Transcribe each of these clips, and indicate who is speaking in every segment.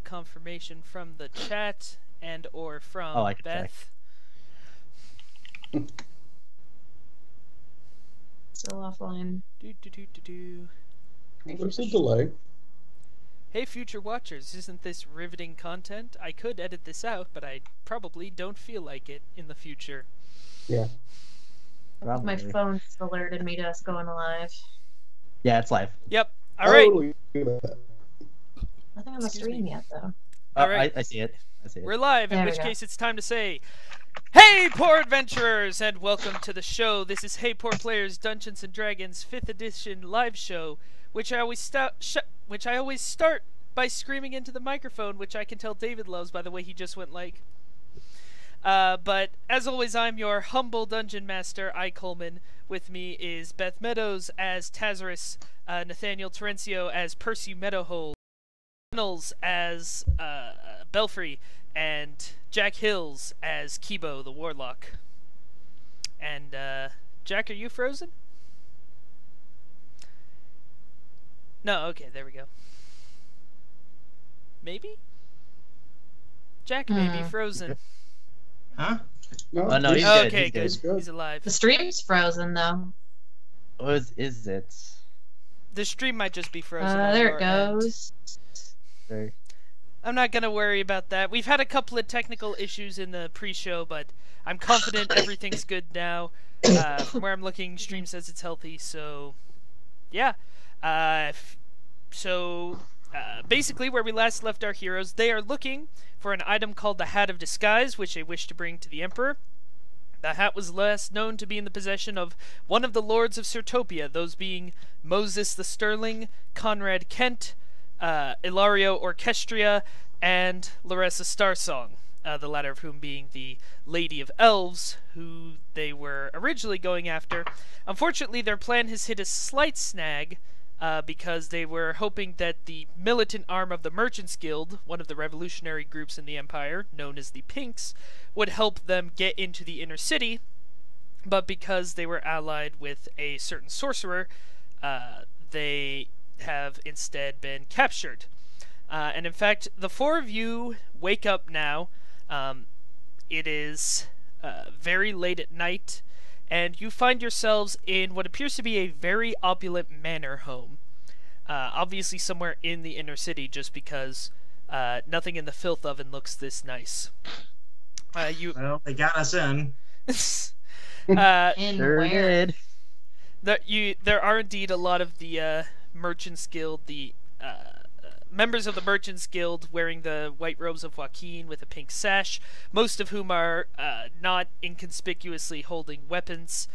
Speaker 1: confirmation from the chat and or from Beth.
Speaker 2: Still offline.
Speaker 3: What's the delay?
Speaker 1: Hey, future watchers, isn't this riveting content? I could edit this out, but I probably don't feel like it in the future.
Speaker 3: Yeah.
Speaker 2: Probably. My phone's alerted me to us going live.
Speaker 4: Yeah, it's live.
Speaker 1: Yep. All right.
Speaker 2: Nothing on the stream yet, though.
Speaker 1: All right.
Speaker 4: I see it.
Speaker 1: We're live, in which case it's time to say, hey, poor adventurers, and welcome to the show. This is HeyPoorPlayer's Dungeons & Dragons 5th edition live show, which I always start by screaming into the microphone, which I can tell David loves by the way he just went like. But as always, I'm your humble dungeon master, Coleman. With me is Beth Meadows as Taseris, Nathaniel Terencio as Percy Meadowhole, Gunnels as Belfry, and Jack Hills as Kibo the Warlock. And Jack, are you frozen? No, okay, there we go. Maybe? Jack may be frozen.
Speaker 5: Huh?
Speaker 3: No,
Speaker 4: no, he's good.
Speaker 1: Okay,
Speaker 4: he's
Speaker 1: good. He's alive.
Speaker 2: The stream's frozen, though.
Speaker 4: What is it?
Speaker 1: The stream might just be frozen.
Speaker 2: There it goes.
Speaker 4: There.
Speaker 1: I'm not gonna worry about that. We've had a couple of technical issues in the pre-show, but I'm confident everything's good now. From where I'm looking, stream says it's healthy, so yeah. Basically, where we last left our heroes, they are looking for an item called the Hat of Disguise, which they wish to bring to the Emperor. The hat was last known to be in the possession of one of the lords of Sertopia, those being Moses the Sterling, CONRAD Kent, Ilario Orchestria, and Larissa Starsong, the latter of whom being the Lady of Elves, who they were originally going after. Unfortunately, their plan has hit a slight snag, because they were hoping that the militant arm of the Merchants Guild, one of the revolutionary groups in the Empire, known as the Pinks, would help them get into the inner city, but because they were allied with a certain sorcerer, they have instead been captured. And in fact, the four of you wake up now. It is very late at night, and you find yourselves in what appears to be a very opulent manor home. Obviously somewhere in the inner city, just because nothing in the filth oven looks this nice.
Speaker 5: Well, they got us in.
Speaker 2: In
Speaker 4: Sure
Speaker 2: where?
Speaker 4: did.
Speaker 1: There are indeed a lot of the Merchants Guild, the members of the Merchants Guild wearing the white robes of Joaquin with a pink sash, most of whom are not inconspicuously holding weapons,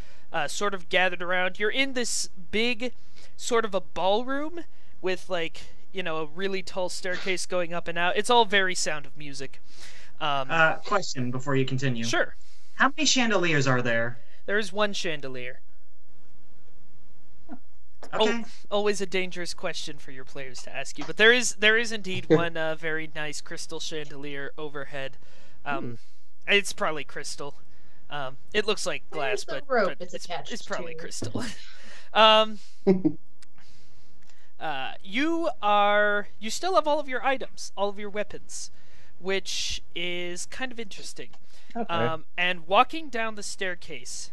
Speaker 1: sort of gathered around. You're in this big, sort of a ballroom with, like, you know, a really tall staircase going up and out. It's all very Sound of Music.
Speaker 5: Question before you continue.
Speaker 1: Sure.
Speaker 5: How many chandeliers are there?
Speaker 1: There is one chandelier.
Speaker 5: Okay.
Speaker 1: Always a dangerous question for your players to ask you, but there is indeed one very nice crystal chandelier overhead. It's probably crystal. It looks like glass, but it's probably crystal. You still have all of your items, all of your weapons, which is kind of interesting.
Speaker 4: Okay.
Speaker 1: And walking down the staircase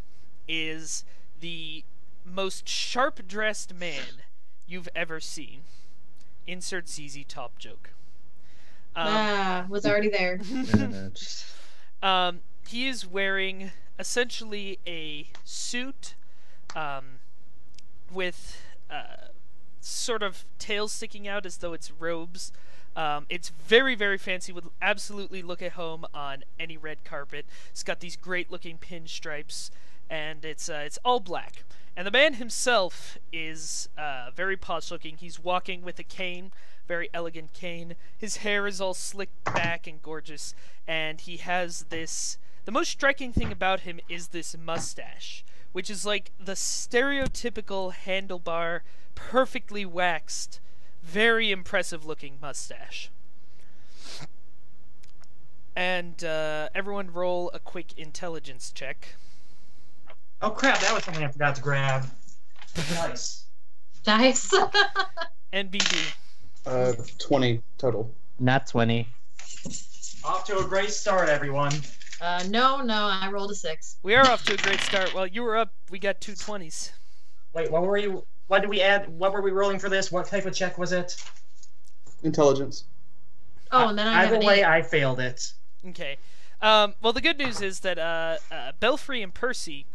Speaker 1: is the most sharp-dressed man you've ever seen. Insert ZZ Top joke.
Speaker 2: Was already there.
Speaker 1: He is wearing essentially a suit with sort of tails sticking out as though it's robes. It's very, very fancy, would absolutely look at home on any red carpet. It's got these great-looking pinstripes, and it's all black. And the man himself is very posh-looking. He's walking with a cane, very elegant cane. His hair is all slicked back and gorgeous, and he has this... The most striking thing about him is this mustache, which is like the stereotypical handlebar, perfectly waxed, very impressive-looking mustache. And everyone roll a quick intelligence check.
Speaker 5: Oh crap, that was something I forgot to grab. Nice.
Speaker 2: Nice.
Speaker 1: NBD.
Speaker 3: 20 total.
Speaker 4: Nat 20.
Speaker 5: Off to a great start, everyone.
Speaker 2: No, I rolled a 6.
Speaker 1: We are off to a great start. While you were up, we got 2 20s.
Speaker 5: Wait, what were you? What did we add? What were we rolling for this? What type of check was it?
Speaker 3: Intelligence.
Speaker 2: Oh, and then I have
Speaker 5: Either
Speaker 2: an
Speaker 5: way,
Speaker 2: 8.
Speaker 5: I failed it.
Speaker 1: Okay. Well, the good news is that Belfry and Percy,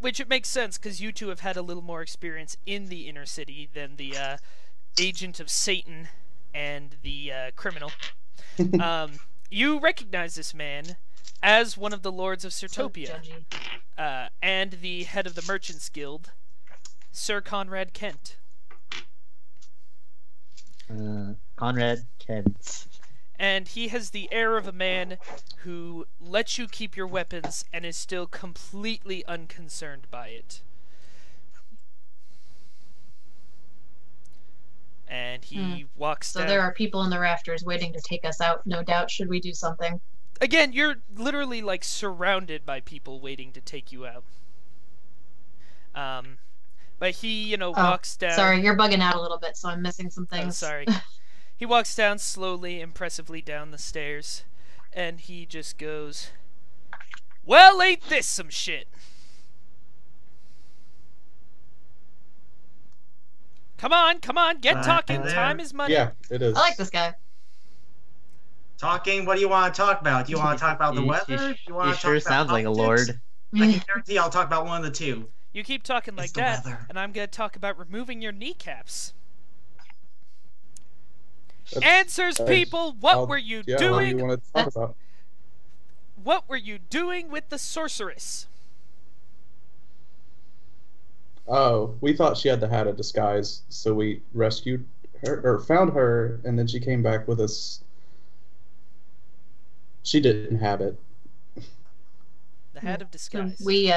Speaker 1: which it makes sense because you two have had a little more experience in the inner city than the agent of Satan and the criminal. You recognize this man as one of the lords of Sertopia, and the head of the Merchants Guild, Sir Conrad Kent.
Speaker 4: Conrad Kent.
Speaker 1: And he has the air of a man who lets you keep your weapons and is still completely unconcerned by it. And he walks down.
Speaker 2: So there are people in the rafters waiting to take us out, no doubt, should we do something.
Speaker 1: Again, you're literally like surrounded by people waiting to take you out. But he, walks down.
Speaker 2: Sorry, you're bugging out a little bit, so I'm missing some things.
Speaker 1: Oh, sorry. He walks down slowly, impressively down the stairs, and he just goes, "Well, ain't this some shit? Come on, get talking. Time is money."
Speaker 3: Yeah, it is.
Speaker 2: I like this guy.
Speaker 5: Talking? What do you want to talk about? Do you want to talk about the weather? Do you want
Speaker 4: He
Speaker 5: to
Speaker 4: sure
Speaker 5: talk about
Speaker 4: sounds like a
Speaker 5: politics?
Speaker 4: lord.
Speaker 5: I can guarantee I'll talk about one of the two.
Speaker 1: You keep talking like
Speaker 5: It's the
Speaker 1: that,
Speaker 5: weather.
Speaker 1: and I'm gonna talk about removing your kneecaps.
Speaker 3: That's-
Speaker 1: Answers, people! What were you
Speaker 3: Yeah, what do
Speaker 1: doing?
Speaker 3: you want to talk about?
Speaker 1: What were you doing with the sorceress?
Speaker 3: Oh, we thought she had the hat of disguise, so we rescued her, or found her, and then she came back with us. She didn't have it.
Speaker 1: The hat of disguise.
Speaker 2: We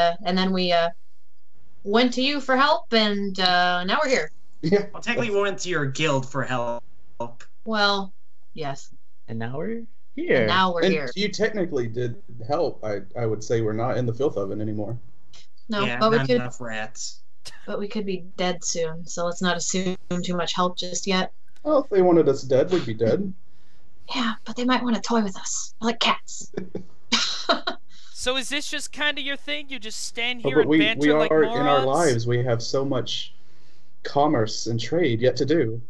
Speaker 2: went to you for help, and now we're here.
Speaker 3: Yeah.
Speaker 5: Well, technically, we went to your guild for help.
Speaker 2: Well, yes.
Speaker 4: And now we're here.
Speaker 2: And now we're
Speaker 3: And
Speaker 2: here.
Speaker 3: you technically did help. I would say we're not in the filth oven anymore.
Speaker 2: No,
Speaker 5: yeah,
Speaker 2: but we
Speaker 5: not
Speaker 2: could,
Speaker 5: enough rats.
Speaker 2: but we could be dead soon. So let's not assume too much help just yet.
Speaker 3: Well, if they wanted us dead, we'd be dead.
Speaker 2: Yeah, but they might want to toy with us, like cats.
Speaker 1: So is this just kind of your thing? You just stand
Speaker 3: Oh,
Speaker 1: here
Speaker 3: but
Speaker 1: and
Speaker 3: we
Speaker 1: banter like
Speaker 3: are
Speaker 1: morons?
Speaker 3: in our lives. We have so much commerce and trade yet to do.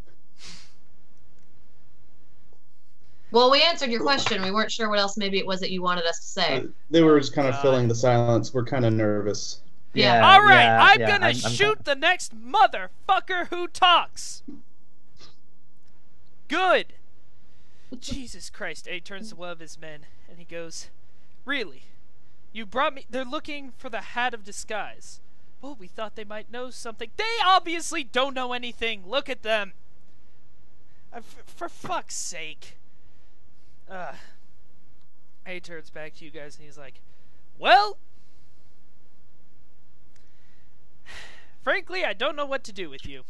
Speaker 2: Well, we answered your question. We weren't sure what else maybe it was that you wanted us to say.
Speaker 3: They were just kind of
Speaker 1: God.
Speaker 3: filling the silence. We're kind of nervous.
Speaker 2: Yeah.
Speaker 1: All right,
Speaker 4: yeah,
Speaker 1: I'm
Speaker 4: yeah,
Speaker 1: gonna shoot the next motherfucker who talks. Good. Jesus Christ. He turns to one of his men and he goes, "Really? You brought me... They're looking for the hat of disguise. Well, we thought they might know something. They obviously don't know anything. Look at them. For fuck's sake." He turns back to you guys and he's like, "Well, frankly, I don't know what to do with you.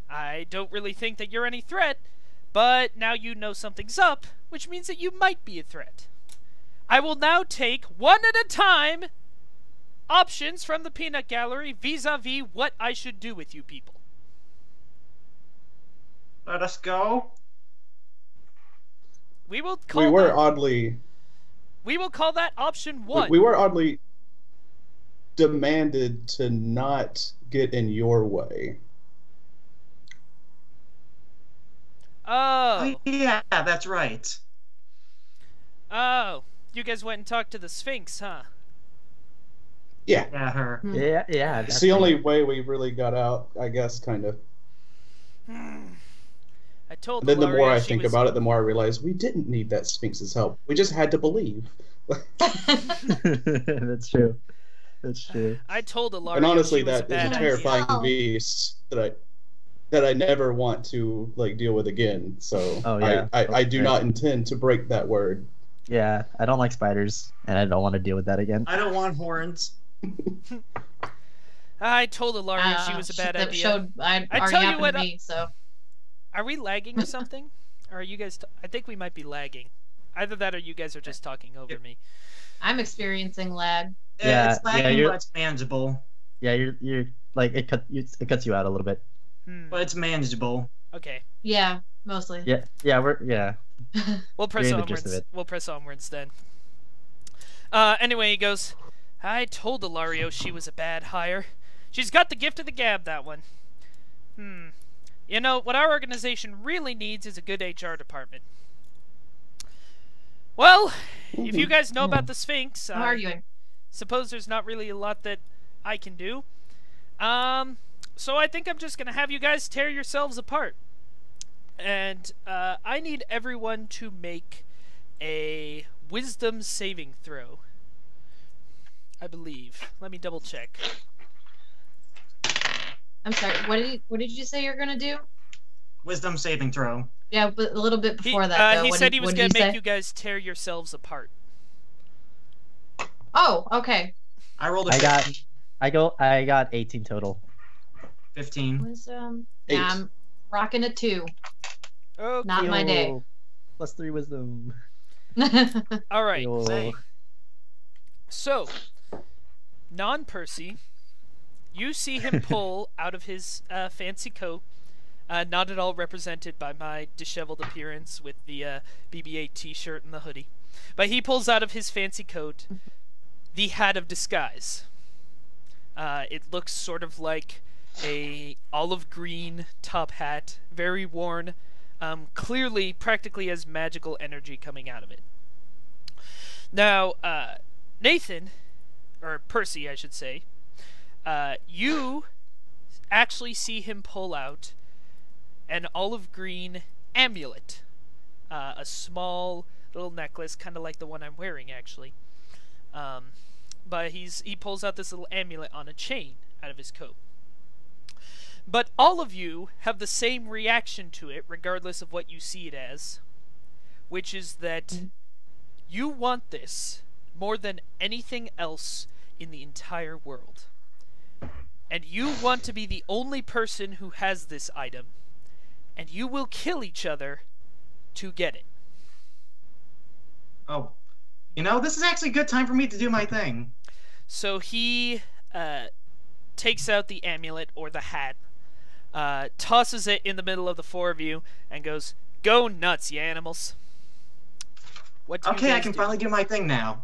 Speaker 1: I don't really think that you're any threat, but now you know something's up, which means that you might be a threat. I will now take, one at a time, options from the peanut gallery vis-a-vis what I should do with you people."
Speaker 5: Let us go.
Speaker 1: We will call
Speaker 3: We were
Speaker 1: that,
Speaker 3: oddly...
Speaker 1: we will call that option 1.
Speaker 3: We were oddly demanded to not get in your way.
Speaker 1: Oh.
Speaker 5: Yeah, that's right.
Speaker 1: Oh. You guys went and talked to the Sphinx, huh?
Speaker 3: Yeah.
Speaker 5: Yeah, her.
Speaker 4: Yeah.
Speaker 3: It's the only way we really got out, I guess, kind of.
Speaker 1: I told
Speaker 3: Then the more I
Speaker 1: she
Speaker 3: think
Speaker 1: was...
Speaker 3: about it, the more I realize we didn't need that Sphinx's help. We just had to believe.
Speaker 4: That's true. That's true.
Speaker 1: I told Ilaria
Speaker 3: And honestly,
Speaker 1: she was
Speaker 3: that
Speaker 1: a
Speaker 3: is
Speaker 1: bad
Speaker 3: a
Speaker 1: idea.
Speaker 3: terrifying
Speaker 2: Oh.
Speaker 3: beast that I never want to deal with again. So
Speaker 4: Oh, yeah.
Speaker 3: I do
Speaker 4: Okay.
Speaker 3: not intend to break that word.
Speaker 4: Yeah, I don't like spiders, and I don't want to deal with that again.
Speaker 5: I don't want horns.
Speaker 1: I told Ilaria she was a bad
Speaker 2: that
Speaker 1: idea.
Speaker 2: already
Speaker 1: I tell you
Speaker 2: happened
Speaker 1: what,
Speaker 2: to me, so.
Speaker 1: Are we lagging or something? Or are you guys... I think we might be lagging. Either that or you guys are just talking over me.
Speaker 2: I'm experiencing lag.
Speaker 4: Yeah,
Speaker 5: It's lagging,
Speaker 4: you're-
Speaker 5: but it's manageable.
Speaker 4: Yeah, you're like it cuts you out a little bit.
Speaker 1: Hmm.
Speaker 5: But it's manageable.
Speaker 1: Okay.
Speaker 2: Yeah, mostly.
Speaker 4: Yeah, yeah.
Speaker 1: We'll press
Speaker 4: You're in the gist of
Speaker 1: onwards.
Speaker 4: it.
Speaker 1: We'll press onwards then. Anyway, he goes, I told Ilario she was a bad hire. She's got the gift of the gab, that one. You know, what our organization really needs is a good HR department. Well, if you guys know about the Sphinx,
Speaker 2: I'm arguing.
Speaker 1: suppose there's not really a lot that I can do. So I think I'm just gonna have you guys tear yourselves apart. And, I need everyone to make a wisdom saving throw. I believe. Let me double check.
Speaker 2: I'm sorry. What did you say you're gonna do?
Speaker 5: Wisdom saving throw.
Speaker 2: Yeah, but a little bit before that. Though.
Speaker 1: He said he was gonna make
Speaker 2: say?
Speaker 1: you guys tear yourselves apart.
Speaker 2: Oh, okay.
Speaker 5: I rolled a
Speaker 4: I got 18 total.
Speaker 5: 15.
Speaker 2: Wisdom.
Speaker 3: 8.
Speaker 2: Yeah, I'm rocking a 2.
Speaker 1: Okay.
Speaker 2: Not my day.
Speaker 4: Yo, +3 wisdom.
Speaker 1: All right.
Speaker 4: Yo.
Speaker 5: Say.
Speaker 1: So, non-Percy, you see him pull out of his fancy coat, not at all represented by my disheveled appearance with the BB-8 t-shirt and the hoodie, but he pulls out of his fancy coat the hat of disguise. It looks sort of like a olive green top hat, very worn, clearly practically has magical energy coming out of it. Now, Nathan, or Percy I should say, you actually see him pull out an olive green amulet, a small little necklace, kind of like the one I'm wearing actually, but he pulls out this little amulet on a chain out of his coat. But all of you have the same reaction to it, regardless of what you see it as, which is that you want this more than anything else in the entire world. And you want to be the only person who has this item, and you will kill each other to get it.
Speaker 5: Oh. You know, this is actually a good time for me to do my thing.
Speaker 1: So he takes out the amulet, or the hat, tosses it in the middle of the four of you, and goes, "Go nuts, you animals." What do you
Speaker 5: Okay, I
Speaker 1: guys
Speaker 5: can
Speaker 1: do?
Speaker 5: finally do my thing now.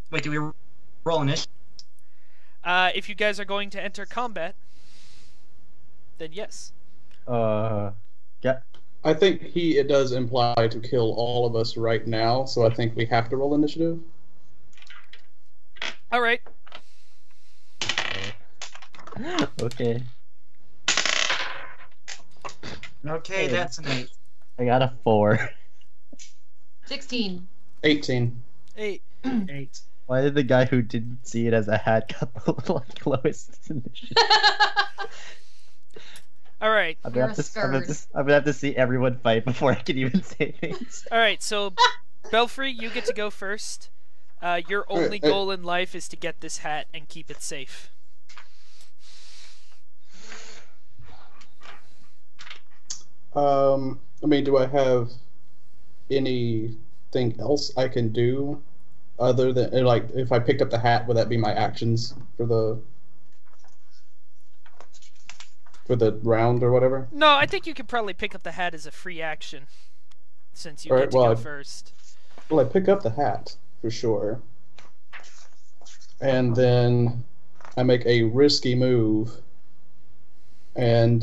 Speaker 5: Wait, do we roll initiative?
Speaker 1: If you guys are going to enter combat, then yes.
Speaker 4: Yeah.
Speaker 3: I think it does imply to kill all of us right now, so I think we have to roll initiative.
Speaker 1: All right.
Speaker 4: Okay.
Speaker 5: Okay, that's an 8.
Speaker 4: I got a 4.
Speaker 2: 16.
Speaker 3: 18.
Speaker 1: 8.
Speaker 5: 8.
Speaker 4: Why did the guy who didn't see it as a hat got the like, lowest initiative?
Speaker 1: All right.
Speaker 4: I'm
Speaker 2: You're
Speaker 4: gonna,
Speaker 2: a
Speaker 4: I'm gonna have to see everyone fight before I can even say things.
Speaker 1: All right. So, Belfry, you get to go first. Your only goal in life is to get this hat and keep it safe.
Speaker 3: I mean, do I have anything else I can do other than, like, if I picked up the hat, would that be my actions for the round or whatever?
Speaker 1: No, I think you could probably pick up the hat as a free action, since you
Speaker 3: All
Speaker 1: get
Speaker 3: right,
Speaker 1: to
Speaker 3: well,
Speaker 1: go first.
Speaker 3: Well, I pick up the hat for sure, and then I make a risky move and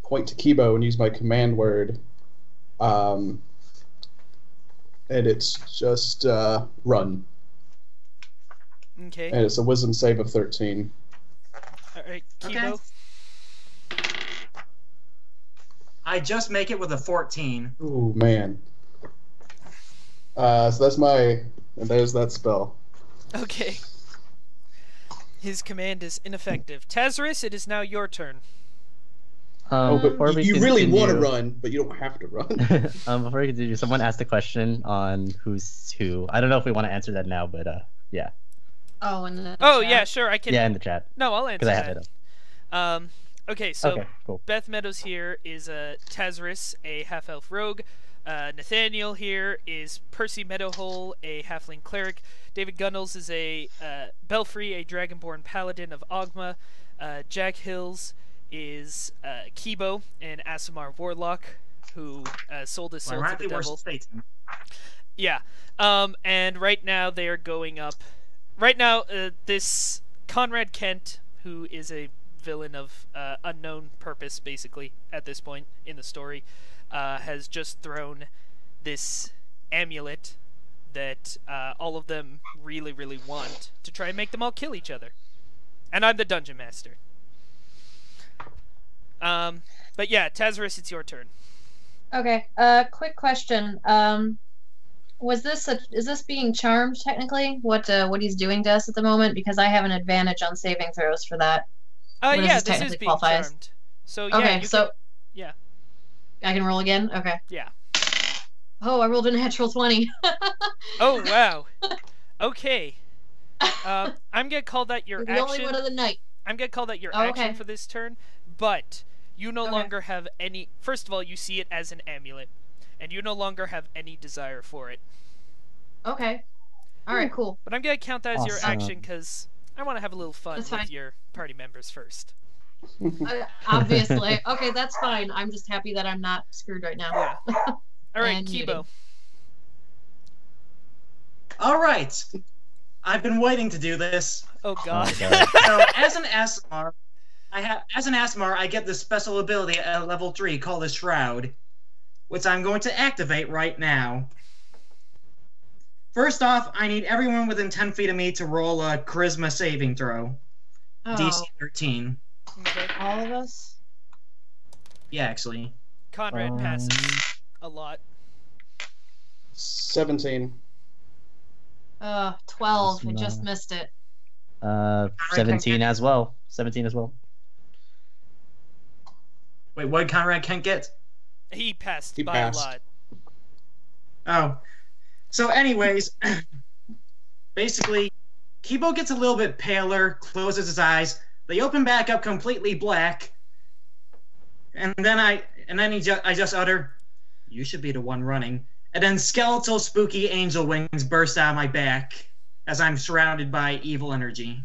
Speaker 3: point to Kibo and use my command word, and it's just run,
Speaker 1: Okay.
Speaker 3: and it's a wisdom save of 13.
Speaker 1: All right,
Speaker 5: Okay.
Speaker 1: Kibo.
Speaker 5: I just make it with a 14.
Speaker 3: Ooh, man. So there's that spell.
Speaker 1: Okay. His command is ineffective. Taseris, it is now your turn.
Speaker 3: But
Speaker 4: Before we
Speaker 3: you really want to
Speaker 4: continue-
Speaker 3: run, but you don't have to run.
Speaker 4: Before we continue, someone asked a question on who's who. I don't know if we want to answer that now, but yeah.
Speaker 2: Oh, and the
Speaker 1: Oh,
Speaker 2: chat.
Speaker 1: yeah, sure, I can.
Speaker 4: Yeah, in the chat.
Speaker 1: No, I'll answer
Speaker 4: Because I have
Speaker 1: that.
Speaker 4: it up.
Speaker 1: Okay, so
Speaker 4: Okay, cool.
Speaker 1: Beth Meadows here is Taseris, a half-elf rogue. Nathaniel here is Percy Meadowhole, a halfling cleric. David Gunnels is a Belfry, a dragonborn paladin of Ogma. Jack Hills is Kibo, an Aasimar Warlock, who sold his soul to the
Speaker 5: Ironically, we're
Speaker 1: devil.
Speaker 5: Satan.
Speaker 1: Yeah. And right now they are going up. Right now, this CONRAD Kent, who is a villain of unknown purpose, basically, at this point in the story, has just thrown this amulet that all of them really, really want to try and make them all kill each other. And I'm the dungeon master. But yeah, Taseris, it's your turn.
Speaker 2: Okay. Quick question. Is this being charmed technically? What he's doing to us at the moment? Because I have an advantage on saving throws for that.
Speaker 1: Yeah, this is being charmed. So yeah,
Speaker 2: okay,
Speaker 1: yeah.
Speaker 2: I can roll again. Okay.
Speaker 1: Yeah.
Speaker 2: Oh, I rolled a natural 20.
Speaker 1: Oh wow. Okay. I'm gonna call that your
Speaker 2: the
Speaker 1: action.
Speaker 2: only one of the night.
Speaker 1: I'm gonna call that your
Speaker 2: okay.
Speaker 1: action for this turn, but you no longer have any. First of all, you see it as an amulet, and you no longer have any desire for it.
Speaker 2: Okay. All right. Cool.
Speaker 1: But I'm gonna count that as your
Speaker 4: Awesome.
Speaker 1: action because I want to have a little fun
Speaker 2: That's
Speaker 1: with
Speaker 2: fine.
Speaker 1: your party members first.
Speaker 2: Obviously. Okay, that's fine. I'm just happy that I'm not screwed right now.
Speaker 1: Yeah. All right,
Speaker 2: And
Speaker 1: Kibo.
Speaker 5: All right. I've been waiting to do this.
Speaker 1: Oh God.
Speaker 5: So, as an Aasimar, I get this special ability at level 3 called the Shroud, which I'm going to activate right now. First off, I need everyone within 10 feet of me to roll a Charisma saving throw.
Speaker 2: Oh,
Speaker 5: DC 13.
Speaker 1: Okay.
Speaker 2: all of us?
Speaker 5: Yeah, actually.
Speaker 1: CONRAD passes a lot.
Speaker 3: 17.
Speaker 2: 12. I just missed it.
Speaker 4: 17 as well. 17 as well.
Speaker 5: Wait, what did Conrad Kent get?
Speaker 1: He passed
Speaker 3: He
Speaker 1: by
Speaker 3: passed.
Speaker 1: a lot.
Speaker 5: Oh. So anyways, basically, Kibo gets a little bit paler, closes his eyes. They open back up completely black. And then I just utter, "You should be the one running." And then skeletal spooky angel wings burst out of my back as I'm surrounded by evil energy.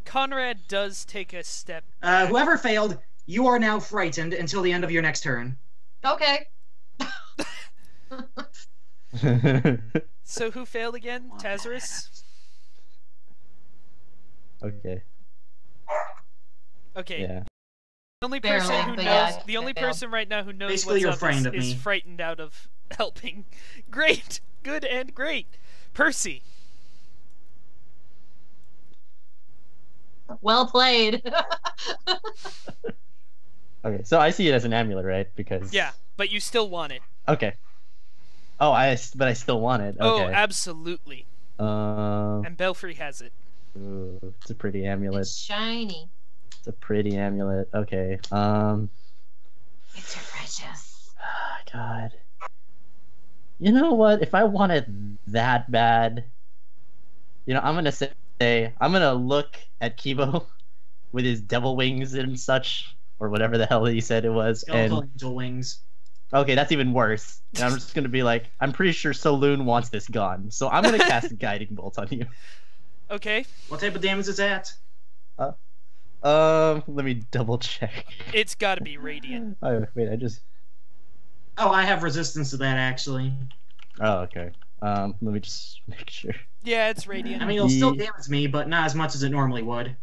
Speaker 1: CONRAD does take a step back.
Speaker 5: Whoever failed, you are now frightened until the end of your next turn.
Speaker 2: Okay.
Speaker 1: So who failed again? Taseris?
Speaker 4: Okay.
Speaker 1: Okay.
Speaker 4: Yeah.
Speaker 1: The only
Speaker 2: Barely,
Speaker 1: person who
Speaker 2: but
Speaker 1: knows,
Speaker 2: yeah,
Speaker 1: the only
Speaker 2: I failed.
Speaker 1: person right now who knows
Speaker 5: Basically,
Speaker 1: what's
Speaker 5: you're
Speaker 1: up
Speaker 5: frightened of
Speaker 1: is
Speaker 5: me.
Speaker 1: frightened out of helping. Great, good and great. Percy.
Speaker 2: Well played.
Speaker 4: Okay, so I see it as an amulet, right? Because
Speaker 1: Yeah, but you still want it.
Speaker 4: Okay. Oh, but I still want it.
Speaker 1: Oh,
Speaker 4: Okay.
Speaker 1: absolutely. And Belfry has it.
Speaker 4: Ooh, it's a pretty amulet.
Speaker 2: It's shiny.
Speaker 4: It's a pretty amulet. Okay.
Speaker 2: It's precious.
Speaker 4: God. You know what? If I want it that bad, I'm gonna say I'm gonna look at Kibo with his devil wings and such, or whatever the hell he said it was,
Speaker 5: Skeletal
Speaker 4: and
Speaker 5: angel wings.
Speaker 4: okay, that's even worse. And I'm just gonna be like, I'm pretty sure Saloon wants this gone, so I'm gonna cast a guiding bolt on you.
Speaker 1: Okay.
Speaker 5: What type of damage is that?
Speaker 4: Let me double check.
Speaker 1: It's gotta be radiant.
Speaker 4: Oh wait,
Speaker 5: Oh, I have resistance to that, actually.
Speaker 4: Oh, okay. Let me just make sure.
Speaker 1: Yeah, it's radiant.
Speaker 5: I mean, it'll still damage me, but not as much as it normally would.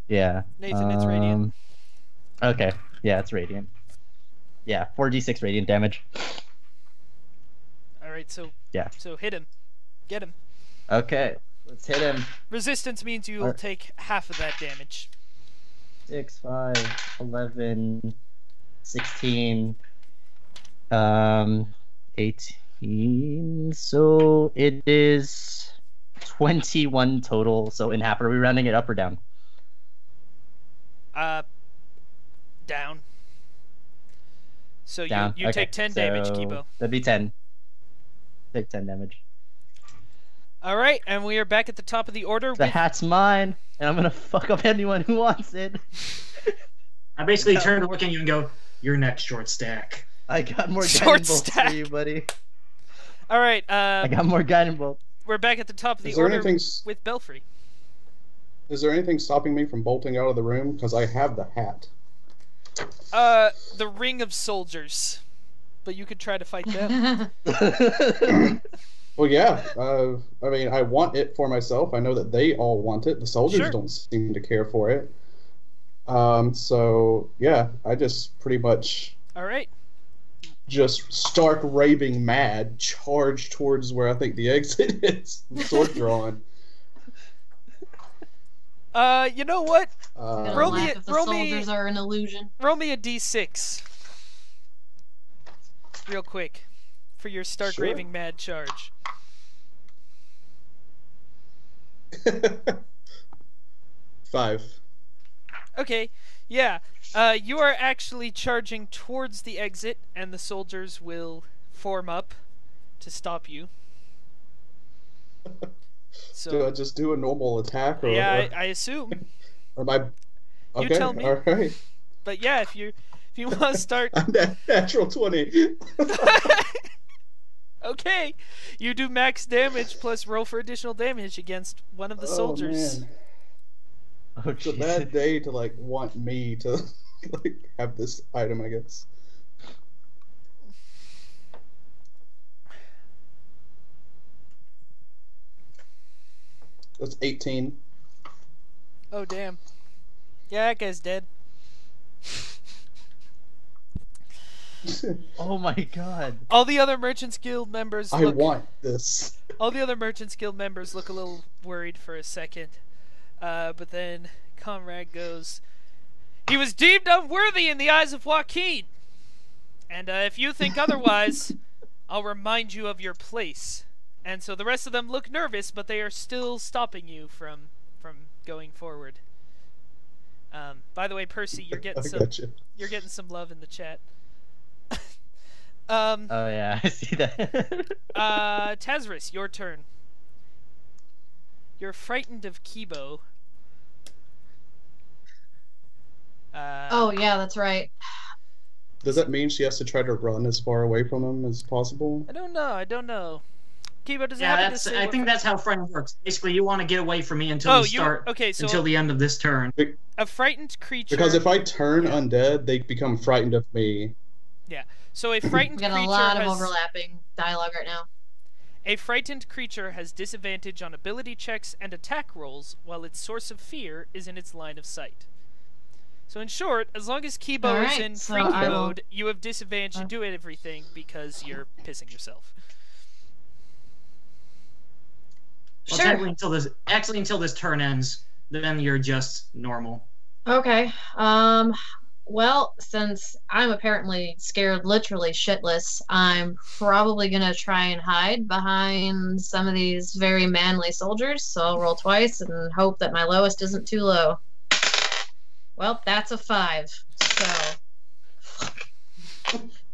Speaker 4: Yeah.
Speaker 1: Nathan, it's radiant.
Speaker 4: Okay. Yeah, it's radiant. Yeah, 4d6 radiant damage.
Speaker 1: Alright, so
Speaker 4: Yeah.
Speaker 1: So hit him. Get him.
Speaker 4: Okay, let's hit him.
Speaker 1: Resistance means you will
Speaker 4: Alright.
Speaker 1: take half of that damage.
Speaker 4: 6, 5, 11, 16, 18. So it is 21 total. So in half, are we rounding it up or down?
Speaker 1: Down. So
Speaker 4: Down.
Speaker 1: you
Speaker 4: Okay,
Speaker 1: take 10 damage,
Speaker 4: so
Speaker 1: Kibo.
Speaker 4: That'd be 10. Take 10 damage.
Speaker 1: Alright, and we are back at the top of the order
Speaker 4: The
Speaker 1: with...
Speaker 4: hat's mine, and I'm gonna fuck up anyone who wants it.
Speaker 5: I basically turn to look at you and go, "You're next, short stack."
Speaker 4: I got more
Speaker 1: Short
Speaker 4: guiding bolts
Speaker 1: stack.
Speaker 4: for you, buddy.
Speaker 1: Alright,
Speaker 4: I got more guiding bolts.
Speaker 1: we're back at the top of the
Speaker 3: Is there
Speaker 1: order
Speaker 3: anything?
Speaker 1: with Belfry.
Speaker 3: Is there anything stopping me from bolting out of the room? Because I have the hat.
Speaker 1: The ring of soldiers. But you could try to fight them.
Speaker 3: Well, yeah. I mean, I want it for myself. I know that they all want it. The soldiers
Speaker 1: Sure.
Speaker 3: don't seem to care for it. So, yeah, I just pretty much
Speaker 1: Alright.
Speaker 3: just stark raving mad, charge towards where I think the exit is. Sword drawn.
Speaker 1: You know what?
Speaker 2: Gonna
Speaker 1: Roll me
Speaker 2: laugh
Speaker 1: a-
Speaker 2: if the
Speaker 1: roll me-
Speaker 2: soldiers are an illusion.
Speaker 1: Roll me a d6. Real quick. For your stark
Speaker 3: Sure.
Speaker 1: raving mad charge.
Speaker 3: 5.
Speaker 1: Okay, yeah. You are actually charging towards the exit, and the soldiers will form up to stop you.
Speaker 3: Do I
Speaker 1: So,
Speaker 3: just do a normal attack? Or,
Speaker 1: yeah, I assume.
Speaker 3: or my...
Speaker 1: You
Speaker 3: Okay,
Speaker 1: tell me.
Speaker 3: alright.
Speaker 1: But yeah, if you want to start,
Speaker 3: Natural 20.
Speaker 1: okay, you do max damage plus roll for additional damage against one of the soldiers.
Speaker 3: Man.
Speaker 4: Oh,
Speaker 3: It's a
Speaker 4: jeez.
Speaker 3: bad day to like want me to like have this item, I guess. That's 18.
Speaker 1: Oh damn. Yeah, that guy's dead.
Speaker 4: Oh my god.
Speaker 1: All the other Merchants Guild members
Speaker 3: I
Speaker 1: look.
Speaker 3: want this.
Speaker 1: All the other Merchants Guild members look a little worried for a second, but then Conrad goes, "He was deemed unworthy in the eyes of Joaquin, and if you think otherwise, I'll remind you of your place." And so the rest of them look nervous, but they are still stopping you from going forward. By the way, Percy, you're getting
Speaker 3: I
Speaker 1: some
Speaker 3: gotcha.
Speaker 1: you're getting some love in the chat.
Speaker 4: Oh yeah, I see that.
Speaker 1: Taseris, your turn. You're frightened of Kibo.
Speaker 2: Oh yeah, that's right.
Speaker 3: Does that mean she has to try to run as far away from him as possible?
Speaker 1: I don't know. Kibo, does it
Speaker 5: Yeah,
Speaker 1: happen to say
Speaker 5: I
Speaker 1: what
Speaker 5: think that's how friend works. Basically, you want to get away from me until
Speaker 1: Oh,
Speaker 5: you start
Speaker 1: okay, so
Speaker 5: until the end of this turn.
Speaker 1: a frightened creature.
Speaker 3: Because if I turn undead, they become frightened of me.
Speaker 1: So a frightened
Speaker 2: We got
Speaker 1: creature
Speaker 2: a lot of
Speaker 1: has
Speaker 2: overlapping dialogue right now.
Speaker 1: a frightened creature has disadvantage on ability checks and attack rolls, while its source of fear is in its line of sight. So in short, as long as Kibo is
Speaker 2: Alright,
Speaker 1: in
Speaker 2: so
Speaker 1: freaky
Speaker 2: I will-
Speaker 1: mode, you have disadvantage to do everything because you're pissing yourself.
Speaker 5: Well,
Speaker 2: Sure.
Speaker 5: technically until this turn ends, then you're just normal.
Speaker 2: Okay. Well, since I'm apparently scared literally shitless, I'm probably gonna try and hide behind some of these very manly soldiers, so I'll roll twice and hope that my lowest isn't too low. Well, that's a 5, so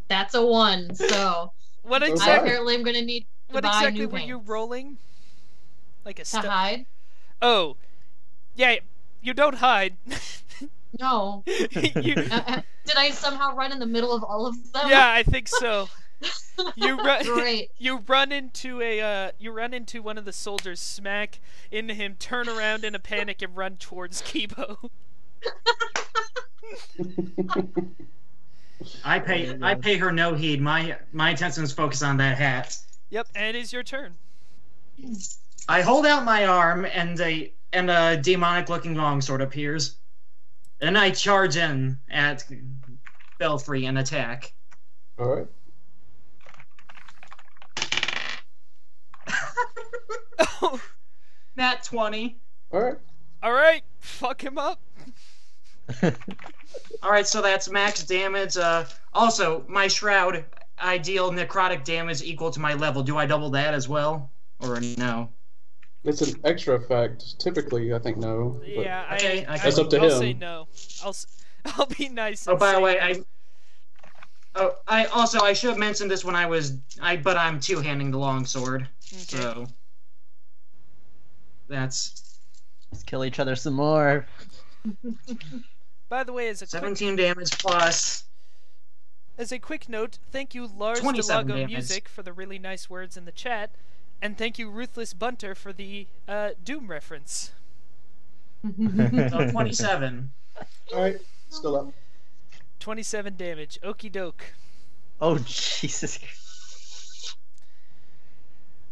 Speaker 2: that's a 1, so
Speaker 1: What
Speaker 3: Okay.
Speaker 2: I
Speaker 1: exactly?
Speaker 2: apparently am gonna need to
Speaker 1: What
Speaker 2: buy
Speaker 1: exactly
Speaker 2: new
Speaker 1: were you
Speaker 2: pants
Speaker 1: rolling? Like a
Speaker 2: to
Speaker 1: step.
Speaker 2: hide.
Speaker 1: Oh, yeah. You don't hide.
Speaker 2: No.
Speaker 1: you,
Speaker 2: Did I somehow run in the middle of all of them?
Speaker 1: yeah, I think so. You run.
Speaker 2: Great.
Speaker 1: You run into one of the soldiers, smack into him, turn around in a panic, and run towards Kibo.
Speaker 5: I pay her no heed. My attention is focused on that hat.
Speaker 1: Yep, and it is your turn.
Speaker 5: I hold out my arm, and a demonic-looking longsword appears, and I charge in at Belfry and attack.
Speaker 3: Alright.
Speaker 1: Oh,
Speaker 5: Nat 20.
Speaker 3: Alright.
Speaker 1: all right, fuck him up.
Speaker 5: All right, so that's max damage. Also, my shroud, I deal necrotic damage equal to my level. Do I double that as well, or no?
Speaker 3: It's an extra effect. Typically, I think no. But
Speaker 1: Yeah,
Speaker 5: Okay,
Speaker 3: That's up to
Speaker 1: I'll
Speaker 3: him.
Speaker 1: say no. I'll be nice.
Speaker 5: Oh,
Speaker 1: And
Speaker 5: by the
Speaker 1: say
Speaker 5: way,
Speaker 1: no.
Speaker 5: I should have mentioned this when but I'm two-handing the longsword,
Speaker 1: Okay.
Speaker 5: so that's
Speaker 4: Let's kill each other some more.
Speaker 1: By the way, as a
Speaker 5: 17 damage plus.
Speaker 1: quick note, thank you Lars
Speaker 5: 27
Speaker 1: Delago
Speaker 5: damage.
Speaker 1: Music for the really nice words in the chat, and thank you Ruthless Bunter for the Doom reference.
Speaker 5: So 27.
Speaker 3: All right, still up.
Speaker 1: 27 damage. Okie doke.
Speaker 4: Oh Jesus!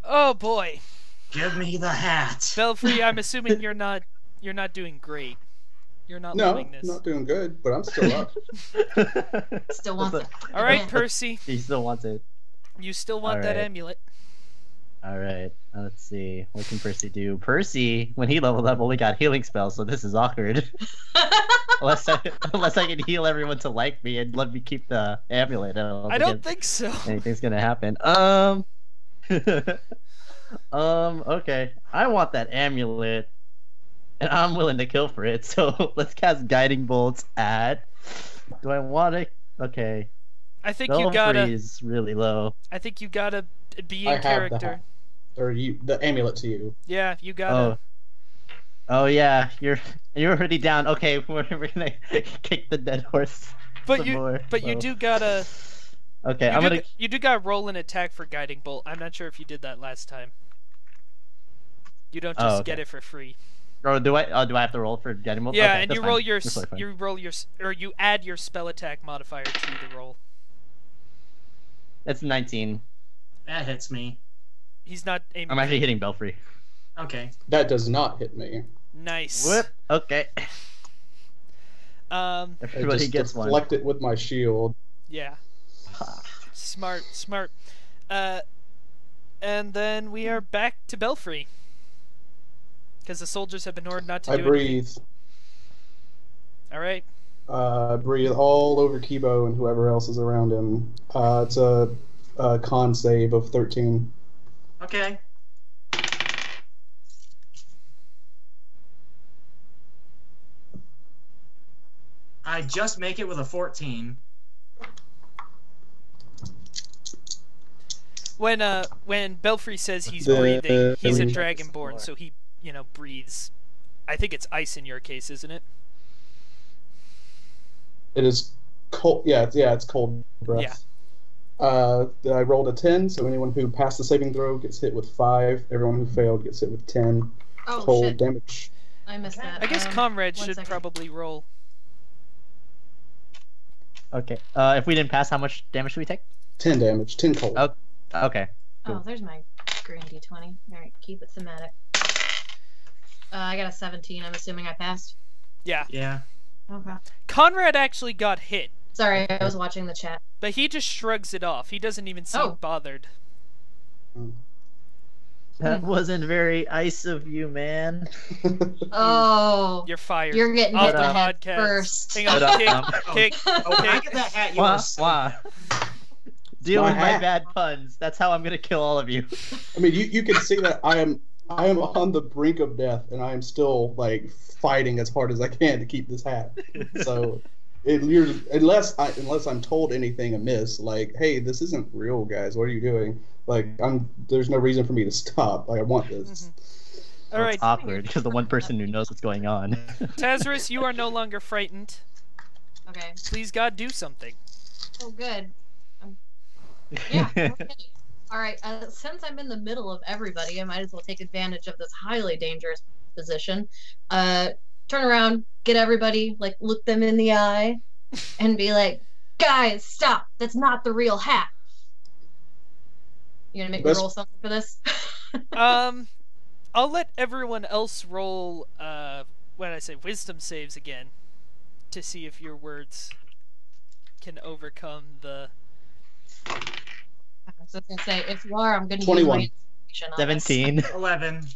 Speaker 1: Oh boy.
Speaker 5: Give me the hat.
Speaker 1: Belfry, I'm assuming you're not doing great. You're not
Speaker 3: No,
Speaker 1: loving this.
Speaker 3: not doing good, but I'm still up.
Speaker 2: Still wants it.
Speaker 1: All right, Percy.
Speaker 4: He still wants it.
Speaker 1: You still want that
Speaker 4: Alright.
Speaker 1: amulet.
Speaker 4: All right, let's see. What can Percy do? Percy, when he leveled up, only got healing spells, so this is awkward. unless I can heal everyone to like me and let me keep the amulet.
Speaker 1: I don't think so.
Speaker 4: anything's gonna happen. Okay. I want that amulet, and I'm willing to kill for it. So let's cast guiding bolts at. Do I want to? Okay.
Speaker 1: I think you gotta.
Speaker 4: is really low.
Speaker 1: I think you gotta be
Speaker 3: I
Speaker 1: in
Speaker 3: have the
Speaker 1: character.
Speaker 3: hat. Or the amulet to you.
Speaker 1: Yeah, you gotta.
Speaker 4: Oh yeah, you're already down. Okay, we're gonna kick the dead horse.
Speaker 1: But
Speaker 4: some
Speaker 1: you
Speaker 4: more.
Speaker 1: you
Speaker 4: So-
Speaker 1: do gotta.
Speaker 4: Okay, I'm gonna.
Speaker 1: You do gotta roll an attack for guiding bolt. I'm not sure if you did that last time. You don't just get
Speaker 4: okay.
Speaker 1: it for free.
Speaker 4: Or do I? Oh, do I have to roll for guiding bolt?
Speaker 1: Yeah,
Speaker 4: Okay,
Speaker 1: and
Speaker 4: that's
Speaker 1: you
Speaker 4: fine.
Speaker 1: roll your
Speaker 4: That's totally fine.
Speaker 1: you add your spell attack modifier to the roll.
Speaker 4: It's 19.
Speaker 5: That hits me.
Speaker 1: He's not aiming.
Speaker 4: I'm actually hitting Belfry.
Speaker 5: Okay.
Speaker 3: That does not hit me.
Speaker 1: Nice.
Speaker 4: Whoop. Okay.
Speaker 3: I
Speaker 4: Everybody
Speaker 3: just
Speaker 4: gets one.
Speaker 3: deflect it with my shield.
Speaker 1: Yeah. Smart. And then we are back to Belfry. Because the soldiers have been ordered not to
Speaker 3: I
Speaker 1: do
Speaker 3: breathe.
Speaker 1: anything. Alright.
Speaker 3: Breathe all over Kibo and whoever else is around him. It's a con save of 13.
Speaker 5: Okay. I just make it with a 14.
Speaker 1: When Belfry says he's
Speaker 3: The-
Speaker 1: breathing, he's a
Speaker 3: the-
Speaker 1: Dragonborn, so he, breathes. I think it's ice in your case, isn't it?
Speaker 3: It is cold. Yeah, it's cold breath. I rolled a 10, so anyone who passed the saving throw gets hit with 5. Everyone who failed gets hit with 10
Speaker 2: Oh
Speaker 3: cold
Speaker 2: shit!
Speaker 3: damage.
Speaker 2: I missed that.
Speaker 1: I guess CONRAD
Speaker 2: one
Speaker 1: should
Speaker 2: second.
Speaker 1: probably roll.
Speaker 4: Okay. If we didn't pass, how much damage should we take?
Speaker 3: 10 damage. 10 cold.
Speaker 4: Oh. Okay.
Speaker 2: Oh, there's my green d20. Alright, keep it thematic. I got a 17. I'm assuming I passed.
Speaker 1: Yeah.
Speaker 5: Yeah.
Speaker 2: Okay.
Speaker 1: CONRAD actually got hit,
Speaker 2: Sorry, I was watching the chat.
Speaker 1: but he just shrugs it off. He doesn't even seem
Speaker 2: Oh.
Speaker 1: bothered.
Speaker 4: That wasn't very ice of you, man.
Speaker 2: Oh,
Speaker 1: You're fired.
Speaker 2: you're getting
Speaker 1: Off
Speaker 2: hit
Speaker 1: the
Speaker 2: in the head
Speaker 1: podcast.
Speaker 2: first.
Speaker 1: Hang on,
Speaker 4: But,
Speaker 1: kick.
Speaker 5: Oh, when I get that hat, you
Speaker 4: Wah,
Speaker 5: are so...
Speaker 4: wah. Deal
Speaker 3: My
Speaker 4: with my
Speaker 3: hat.
Speaker 4: bad puns. That's how I'm gonna kill all of you.
Speaker 3: I mean, you can see that I am on the brink of death, and I am still like fighting as hard as I can to keep this hat. So, unless I'm told anything amiss, like, hey, this isn't real, guys. What are you doing? Like, there's no reason for me to stop. Like, I want this.
Speaker 1: All right,
Speaker 4: It's awkward because the one person who knows what's going on.
Speaker 1: Taseris, you are no longer frightened.
Speaker 2: Okay.
Speaker 1: Please, God, do something.
Speaker 2: Oh, good. Yeah. Okay. All right. Since I'm in the middle of everybody, I might as well take advantage of this highly dangerous position. Turn around, get everybody, like, look them in the eye, and be like, "Guys, stop! That's not the real hat." You gonna make me
Speaker 3: Best-
Speaker 2: roll something for this?
Speaker 1: I'll let everyone else roll, when I say wisdom saves again, to see if your words can overcome the...
Speaker 2: I was just gonna say, if you are, I'm gonna
Speaker 3: 21.
Speaker 2: use my inspiration on this.
Speaker 4: 17.
Speaker 5: 11.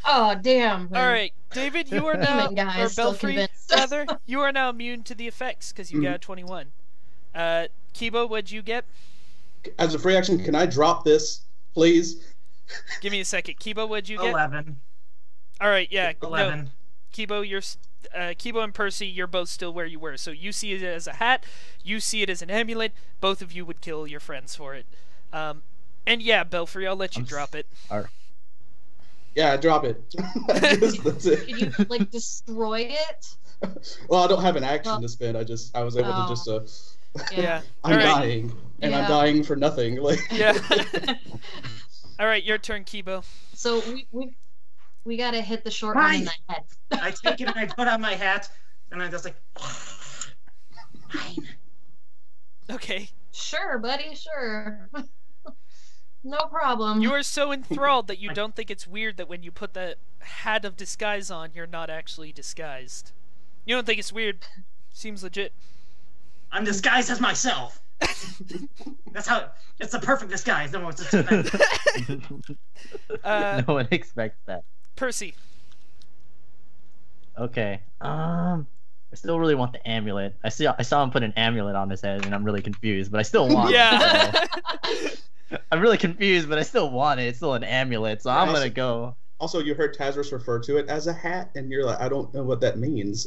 Speaker 2: Oh, damn.
Speaker 1: Alright, David, you are now...
Speaker 2: Damn it, guys,
Speaker 1: or
Speaker 2: still
Speaker 1: Belfry,
Speaker 2: convinced.
Speaker 1: rather, you are now immune to the effects, because you got a 21. Kibo, what'd you get?
Speaker 3: As a free action, can I drop this, please?
Speaker 1: Give me a second. Kibo, what'd you get?
Speaker 5: 11.
Speaker 1: Alright, yeah.
Speaker 5: 11.
Speaker 1: No, Kibo, Kibo and Percy, you're both still where you were. So you see it as a hat, you see it as an amulet. Both of you would kill your friends for it. And yeah, Belfry, I'll let you drop it.
Speaker 3: Yeah, drop it. That's it.
Speaker 2: Can you, like, destroy it?
Speaker 3: Well, I don't have an action to spend. I was able to just.
Speaker 1: Yeah.
Speaker 3: I'm
Speaker 1: Alright.
Speaker 3: dying, and I'm
Speaker 2: Yeah.
Speaker 3: dying for nothing. Like.
Speaker 1: Yeah. Alright, your turn, Kibo.
Speaker 2: So we've We gotta hit the short one in the head.
Speaker 5: I take it and I put on my hat, and I'm just like, fine.
Speaker 1: Okay.
Speaker 2: Sure, buddy, sure. No problem.
Speaker 1: You are so enthralled that you don't think it's weird that when you put the hat of disguise on, you're not actually disguised. You don't think it's weird. Seems legit.
Speaker 5: I'm disguised as myself. That's how. It's the perfect disguise. No one expects.
Speaker 4: No one expects that.
Speaker 1: Percy.
Speaker 4: Okay. I still really want the amulet. I saw him put an amulet on his head, and I'm really confused, but I still want it.
Speaker 1: Yeah.
Speaker 4: I'm really confused, but I still want it. It's still an amulet, so I'm gonna go.
Speaker 3: Also, you heard Taseris refer to it as a hat, and you're like, I don't know what that means.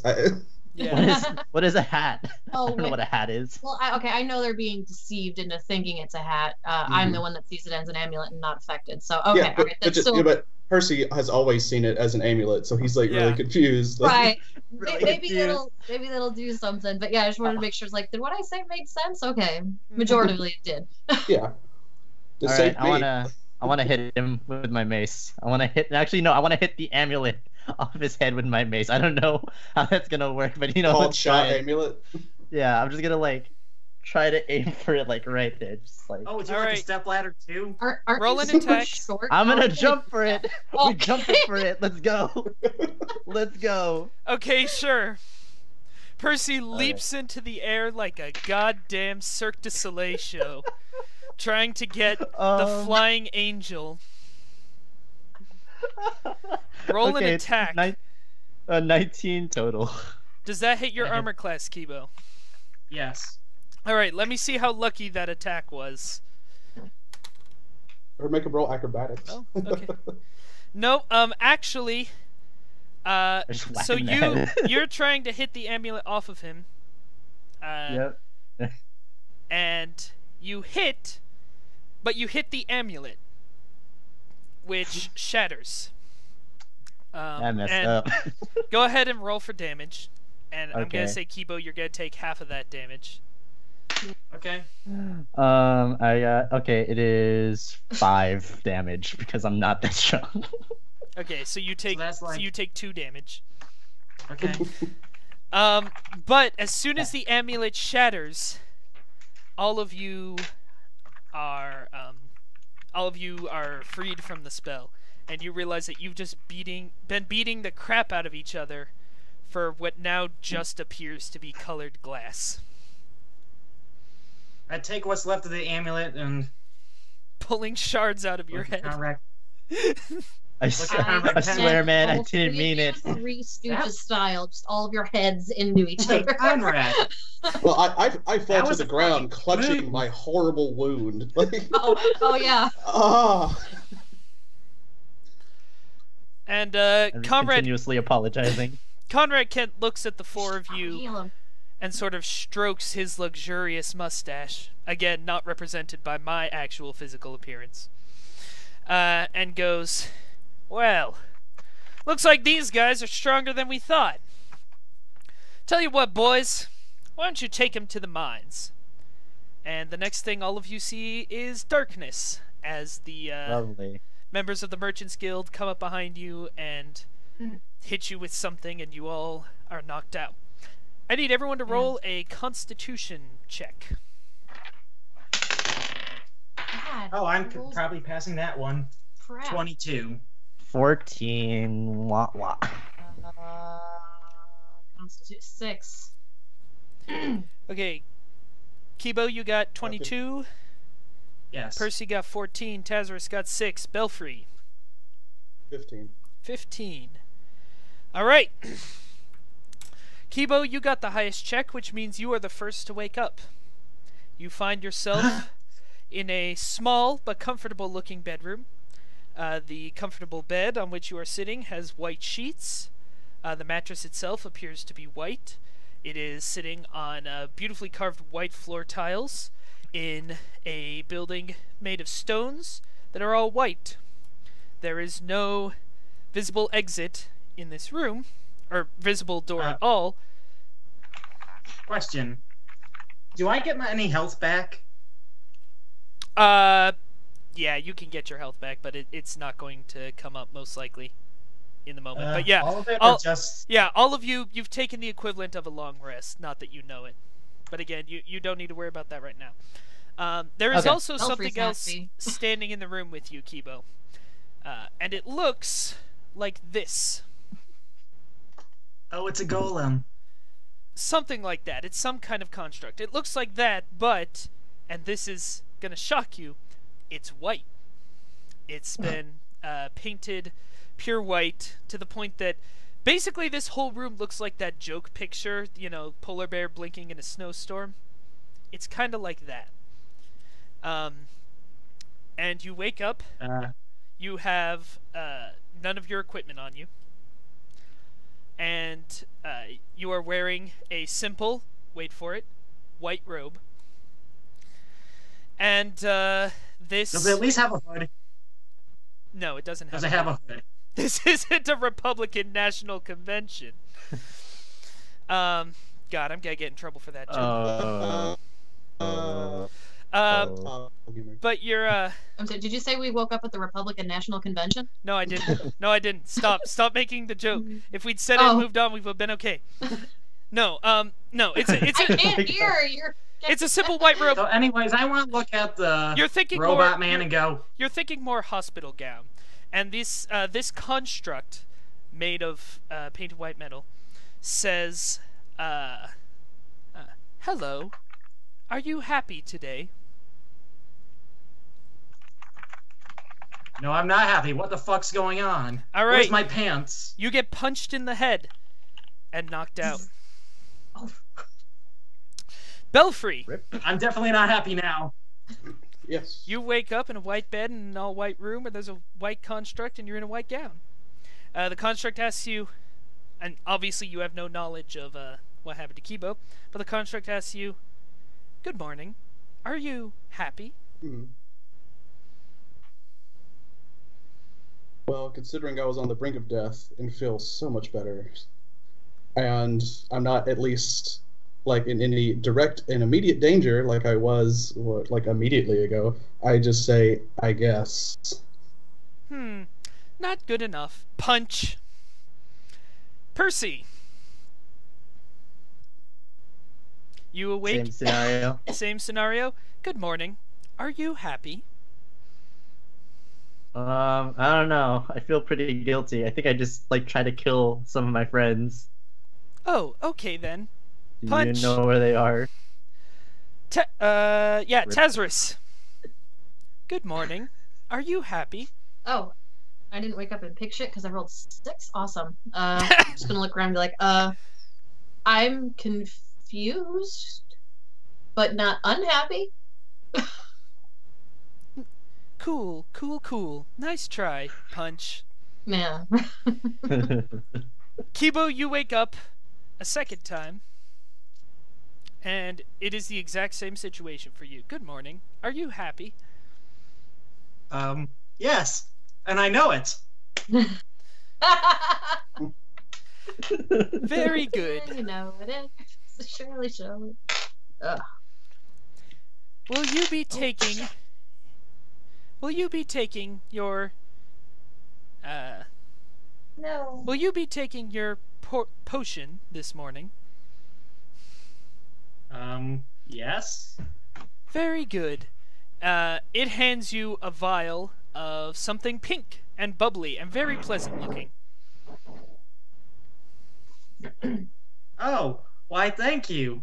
Speaker 1: Yeah.
Speaker 4: What is a hat?
Speaker 2: Oh,
Speaker 4: I don't know what a hat is.
Speaker 2: Well, I know they're being deceived into thinking it's a hat. I'm the one that sees it as an amulet and not affected. So, okay,
Speaker 3: Yeah,
Speaker 2: all right. That's still...
Speaker 3: but Percy has always seen it as an amulet, so he's like really confused.
Speaker 2: Right.
Speaker 5: Really
Speaker 2: maybe
Speaker 5: confused.
Speaker 2: that'll do something. But yeah, I just wanted to make sure. It's like, did what I say make sense? Okay, majoritively it did.
Speaker 3: Yeah.
Speaker 4: All right, I wanna hit him with my mace. I wanna hit. Actually, no, I wanna hit the amulet off his head with my mace. I don't know how that's gonna work, but
Speaker 3: Called
Speaker 4: let's
Speaker 3: shot
Speaker 4: try it.
Speaker 3: amulet.
Speaker 4: Yeah, I'm just gonna like try to aim for it like right there, just like.
Speaker 5: Oh, would you like a step ladder too?
Speaker 2: Aren't
Speaker 1: Roll
Speaker 2: you
Speaker 1: an
Speaker 2: super
Speaker 1: attack.
Speaker 2: short?
Speaker 4: I'm gonna
Speaker 2: Already?
Speaker 4: jump for it.
Speaker 2: Okay.
Speaker 4: We jumping for it. Let's go. Let's go.
Speaker 1: Okay, sure. Percy leaps into the air like a goddamn Cirque du Soleil show, trying to get the flying angel. Roll an attack.
Speaker 4: 19 total.
Speaker 1: Does that hit your armor class, Kibo?
Speaker 5: Yes.
Speaker 1: Alright, let me see how lucky that attack was.
Speaker 3: Or make him roll acrobatics.
Speaker 1: Oh, okay. No, actually,
Speaker 4: Just
Speaker 1: so
Speaker 4: whack him in the head.
Speaker 1: you're trying to hit the amulet off of him.
Speaker 4: Yep.
Speaker 1: And you hit, but you hit the amulet, which shatters.
Speaker 4: I messed
Speaker 1: and
Speaker 4: up.
Speaker 1: Go ahead and roll for damage. And I'm
Speaker 4: Okay.
Speaker 1: gonna say, Kibo, you're gonna take half of that damage.
Speaker 5: Okay.
Speaker 4: Okay, it is 5 damage because I'm not that strong.
Speaker 1: Okay, so you take
Speaker 5: that's like-
Speaker 1: so you take 2 damage.
Speaker 5: Okay.
Speaker 1: But as soon as the amulet shatters, all of you are freed from the spell, and you realize that you've just been beating the crap out of each other for what now just appears to be colored glass.
Speaker 5: I take what's left of the amulet and
Speaker 1: Pulling shards out of your head.
Speaker 5: Conrad.
Speaker 4: I swear, man, I
Speaker 2: Almost
Speaker 4: didn't mean it.
Speaker 2: Three Stooges style, just all of your heads into each
Speaker 5: Hey,
Speaker 2: other.
Speaker 5: Conrad.
Speaker 3: Well, I fall to
Speaker 5: was
Speaker 3: the
Speaker 5: a
Speaker 3: ground,
Speaker 5: fucking
Speaker 3: clutching
Speaker 5: move.
Speaker 3: my horrible wound. Like,
Speaker 2: Oh yeah.
Speaker 3: ah.
Speaker 1: And
Speaker 4: I'm just
Speaker 1: Conrad
Speaker 4: continuously apologizing.
Speaker 1: Kent looks at the 4 of you
Speaker 2: Heal him.
Speaker 1: and sort of strokes his luxurious mustache, again not represented by my actual physical appearance, and goes, well, looks like these guys are stronger than we thought. Tell you what, boys, why don't you take him to the mines? And the next thing all of you see is darkness as the
Speaker 4: Lovely.
Speaker 1: members of the Merchants Guild come up behind you and hit you with something, and you all are knocked out. I need everyone to roll a Constitution check.
Speaker 2: God,
Speaker 5: Oh, I'm
Speaker 2: rolls
Speaker 5: probably passing that one.
Speaker 2: crap.
Speaker 5: 22.
Speaker 4: 14. Wah, wah.
Speaker 2: Constitute 6.
Speaker 1: Okay, Kibo, you got 22.
Speaker 5: Yes.
Speaker 1: Percy got 14. Taseris got 6. Belfry,
Speaker 3: 15.
Speaker 1: 15. Alright. Kibo, you got the highest check, which means you are the first to wake up. You find yourself in a small but comfortable looking bedroom. The comfortable bed on which you are sitting has white sheets. The mattress itself appears to be white. It is sitting on beautifully carved white floor tiles in a building made of stones that are all white. There is no visible exit in this room, or visible door at all.
Speaker 5: Question. Do I get any health back?
Speaker 1: Yeah, you can get your health back, but it's not going to come up most likely. in the moment. But yeah,
Speaker 5: all of it,
Speaker 1: all-
Speaker 5: or just
Speaker 1: yeah, all of you've taken the equivalent of a long rest. Not that you know it, but again, you don't need to worry about that right now. There is
Speaker 4: Okay.
Speaker 1: also
Speaker 2: Belfry's
Speaker 1: something else
Speaker 2: happy.
Speaker 1: standing in the room with you, Kibo, and it looks like this.
Speaker 5: oh, it's a golem.
Speaker 1: Something like that. It's some kind of construct. It looks like that, but, and this is gonna shock you, it's white. It's been painted pure white to the point that basically this whole room looks like that joke picture, you know, polar bear blinking in a snowstorm. It's kind of like that. And you wake up, you have none of your equipment on you. And you are wearing a simple, wait for it, white robe. And this...
Speaker 5: Does it at least have a hood?
Speaker 1: No, it doesn't have
Speaker 5: Does it have a hood?
Speaker 1: This isn't a Republican National Convention. God, I'm gonna get in trouble for that joke. But you're
Speaker 2: I'm sorry, did you say we woke up at the Republican National Convention?
Speaker 1: No, I didn't. No, I didn't. Stop making the joke. If we'd said it and moved on, we would have been okay. No, no, it's
Speaker 2: I can't hear.
Speaker 1: it's a simple white robe.
Speaker 5: So, anyways, I want to look at the
Speaker 1: You're thinking
Speaker 5: robot
Speaker 1: more,
Speaker 5: man and go,
Speaker 1: You're thinking more hospital gown, and this construct made of painted white metal says, "Hello, are you happy today?"
Speaker 5: no, I'm not happy. What the fuck's going on?
Speaker 1: All right.
Speaker 5: Where's my pants?
Speaker 1: You get punched in the head and knocked out.
Speaker 2: Oh.
Speaker 1: Belfry,
Speaker 5: I'm definitely not happy now.
Speaker 3: Yes.
Speaker 1: you wake up in a white bed in an all-white room where there's a white construct and you're in a white gown. The construct asks you, and obviously you have no knowledge of what happened to Kibo, but the construct asks you, "Good morning. Are you happy?"
Speaker 3: Mhm. Well, considering I was on the brink of death and feel so much better, and I'm not at least like in any direct and immediate danger like I was like immediately ago, I just say, I guess.
Speaker 1: Not good enough. Punch. Percy. You awake.
Speaker 4: Same scenario.
Speaker 1: Same scenario. Good morning. Are you happy?
Speaker 4: I don't know. I feel pretty guilty. I think I just like try to kill some of my friends.
Speaker 1: Oh, okay then.
Speaker 4: Do
Speaker 1: Punch.
Speaker 4: you know where they are?
Speaker 1: Yeah, Taseris. Good morning. Are you happy?
Speaker 2: Oh, I didn't wake up and pick shit because I rolled 6. Awesome. I'm just gonna look around and be like, I'm confused, but not unhappy.
Speaker 1: Cool, cool, cool. Nice try. Punch.
Speaker 2: Yeah.
Speaker 1: Kibo, you wake up a second time, and it is the exact same situation for you. Good morning. Are you happy?
Speaker 5: Yes, and I know it.
Speaker 1: Very good.
Speaker 2: You know it is. Surely show.
Speaker 1: Will you be taking... Will you be taking your...
Speaker 2: No.
Speaker 1: Will you be taking your potion this morning?
Speaker 5: Yes.
Speaker 1: Very good. It hands you a vial of something pink and bubbly and very pleasant looking.
Speaker 5: Oh, why thank you.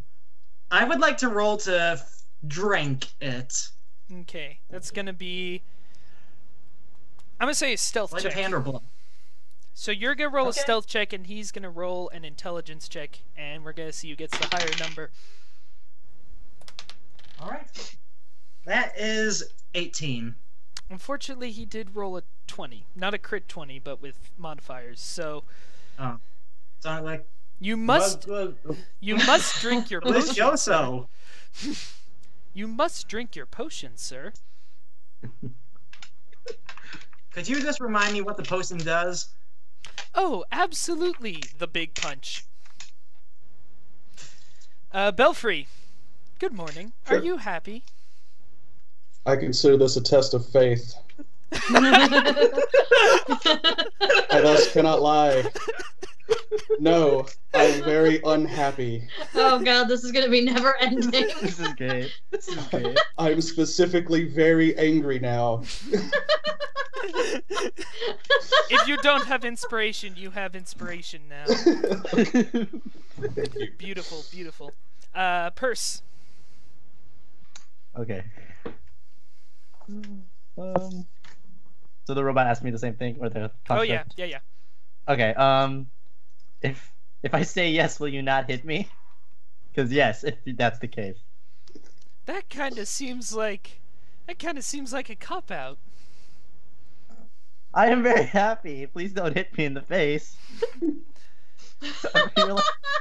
Speaker 5: I would like to roll to drink it.
Speaker 1: Okay, that's gonna be... I'm gonna say a stealth
Speaker 5: Like
Speaker 1: check.
Speaker 5: a hand or blow.
Speaker 1: So you're gonna roll a
Speaker 5: Okay.
Speaker 1: stealth check and he's gonna roll an intelligence check, and we're gonna see who gets the higher number.
Speaker 5: Alright. That is 18.
Speaker 1: Unfortunately, he did roll a 20. Not a crit 20, but with modifiers. So
Speaker 5: Oh. Sounded like
Speaker 1: you must drink your potion.
Speaker 5: delicioso.
Speaker 1: You must drink your potion, sir.
Speaker 5: Could you just remind me what the potion does?
Speaker 1: Oh, absolutely, the big punch. Belfry, good morning.
Speaker 3: Sure.
Speaker 1: Are you happy?
Speaker 3: I consider this a test of faith. I thus cannot lie. No, I am very unhappy.
Speaker 2: Oh god, this is gonna be never ending.
Speaker 4: This is great. This is great.
Speaker 3: I'm specifically very angry now.
Speaker 1: If you don't have inspiration, you have inspiration now. Beautiful, beautiful. Purse.
Speaker 4: Okay. So the robot asked me the same thing, or the construct?
Speaker 1: Oh yeah, yeah, yeah.
Speaker 4: Okay. If I say yes, will you not hit me? Because yes, if that's the case.
Speaker 1: That kind of seems like a cop out.
Speaker 4: I am very happy. Please don't hit me in the face.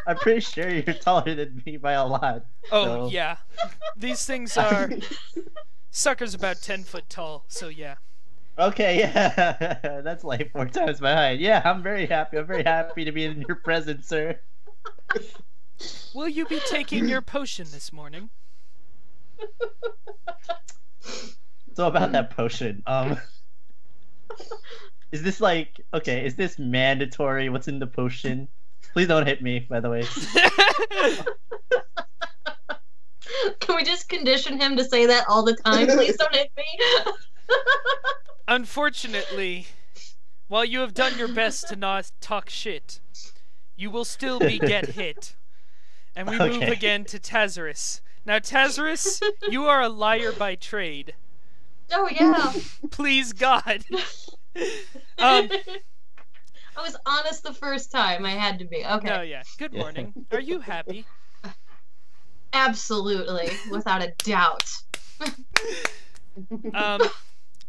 Speaker 4: I'm pretty sure you're taller than me by a lot.
Speaker 1: Oh
Speaker 4: so.
Speaker 1: yeah, these things are suckers about 10 foot tall. So yeah.
Speaker 4: Okay, yeah, that's like 4 times my height. Yeah, I'm very happy. I'm very happy to be in your presence, sir.
Speaker 1: Will you be taking your potion this morning?
Speaker 4: So about that potion, is this like, okay, is this mandatory? What's in the potion? Please don't hit me, by the way.
Speaker 2: Can we just condition him to say that all the time? Please don't hit me.
Speaker 1: Unfortunately, while you have done your best to not talk shit, you will still get hit. And we move again to Taseris. Now, Taseris, you are a liar by trade.
Speaker 2: Oh yeah.
Speaker 1: Please God.
Speaker 2: I was honest the first time. I had to be. Okay.
Speaker 1: No, yeah. Good morning. Are you happy?
Speaker 2: Absolutely, without a doubt.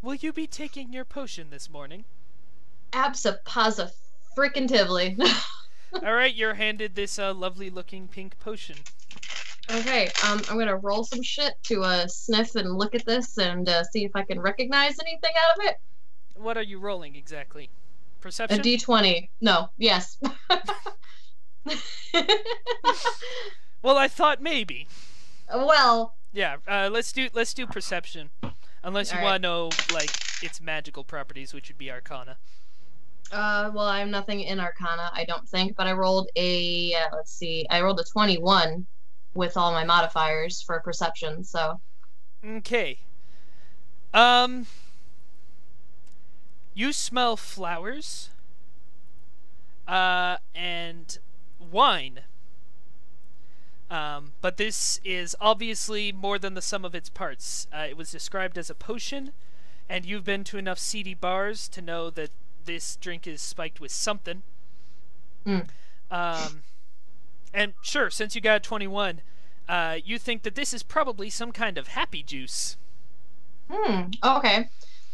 Speaker 1: Will you be taking your potion this morning?
Speaker 2: Absa-positively.
Speaker 1: Alright, you're handed this lovely looking pink potion.
Speaker 2: Okay, I'm gonna roll some shit to sniff and look at this and see if I can recognize anything out of it.
Speaker 1: What are you rolling exactly?
Speaker 2: A
Speaker 1: Perception?
Speaker 2: D20. No, yes.
Speaker 1: Well, I thought maybe.
Speaker 2: Well.
Speaker 1: Yeah, let's do perception. Unless you want to know, like, its magical properties, which would be Arcana.
Speaker 2: Well, I have nothing in Arcana, I don't think, but I rolled a, let's see, I rolled a 21 with all my modifiers for perception, so.
Speaker 1: Okay. You smell flowers, and wine. But this is obviously more than the sum of its parts. It was described as a potion, and you've been to enough seedy bars to know that this drink is spiked with something.
Speaker 2: Mm.
Speaker 1: And sure, since you got a 21, you think that this is probably some kind of happy juice.
Speaker 2: Okay.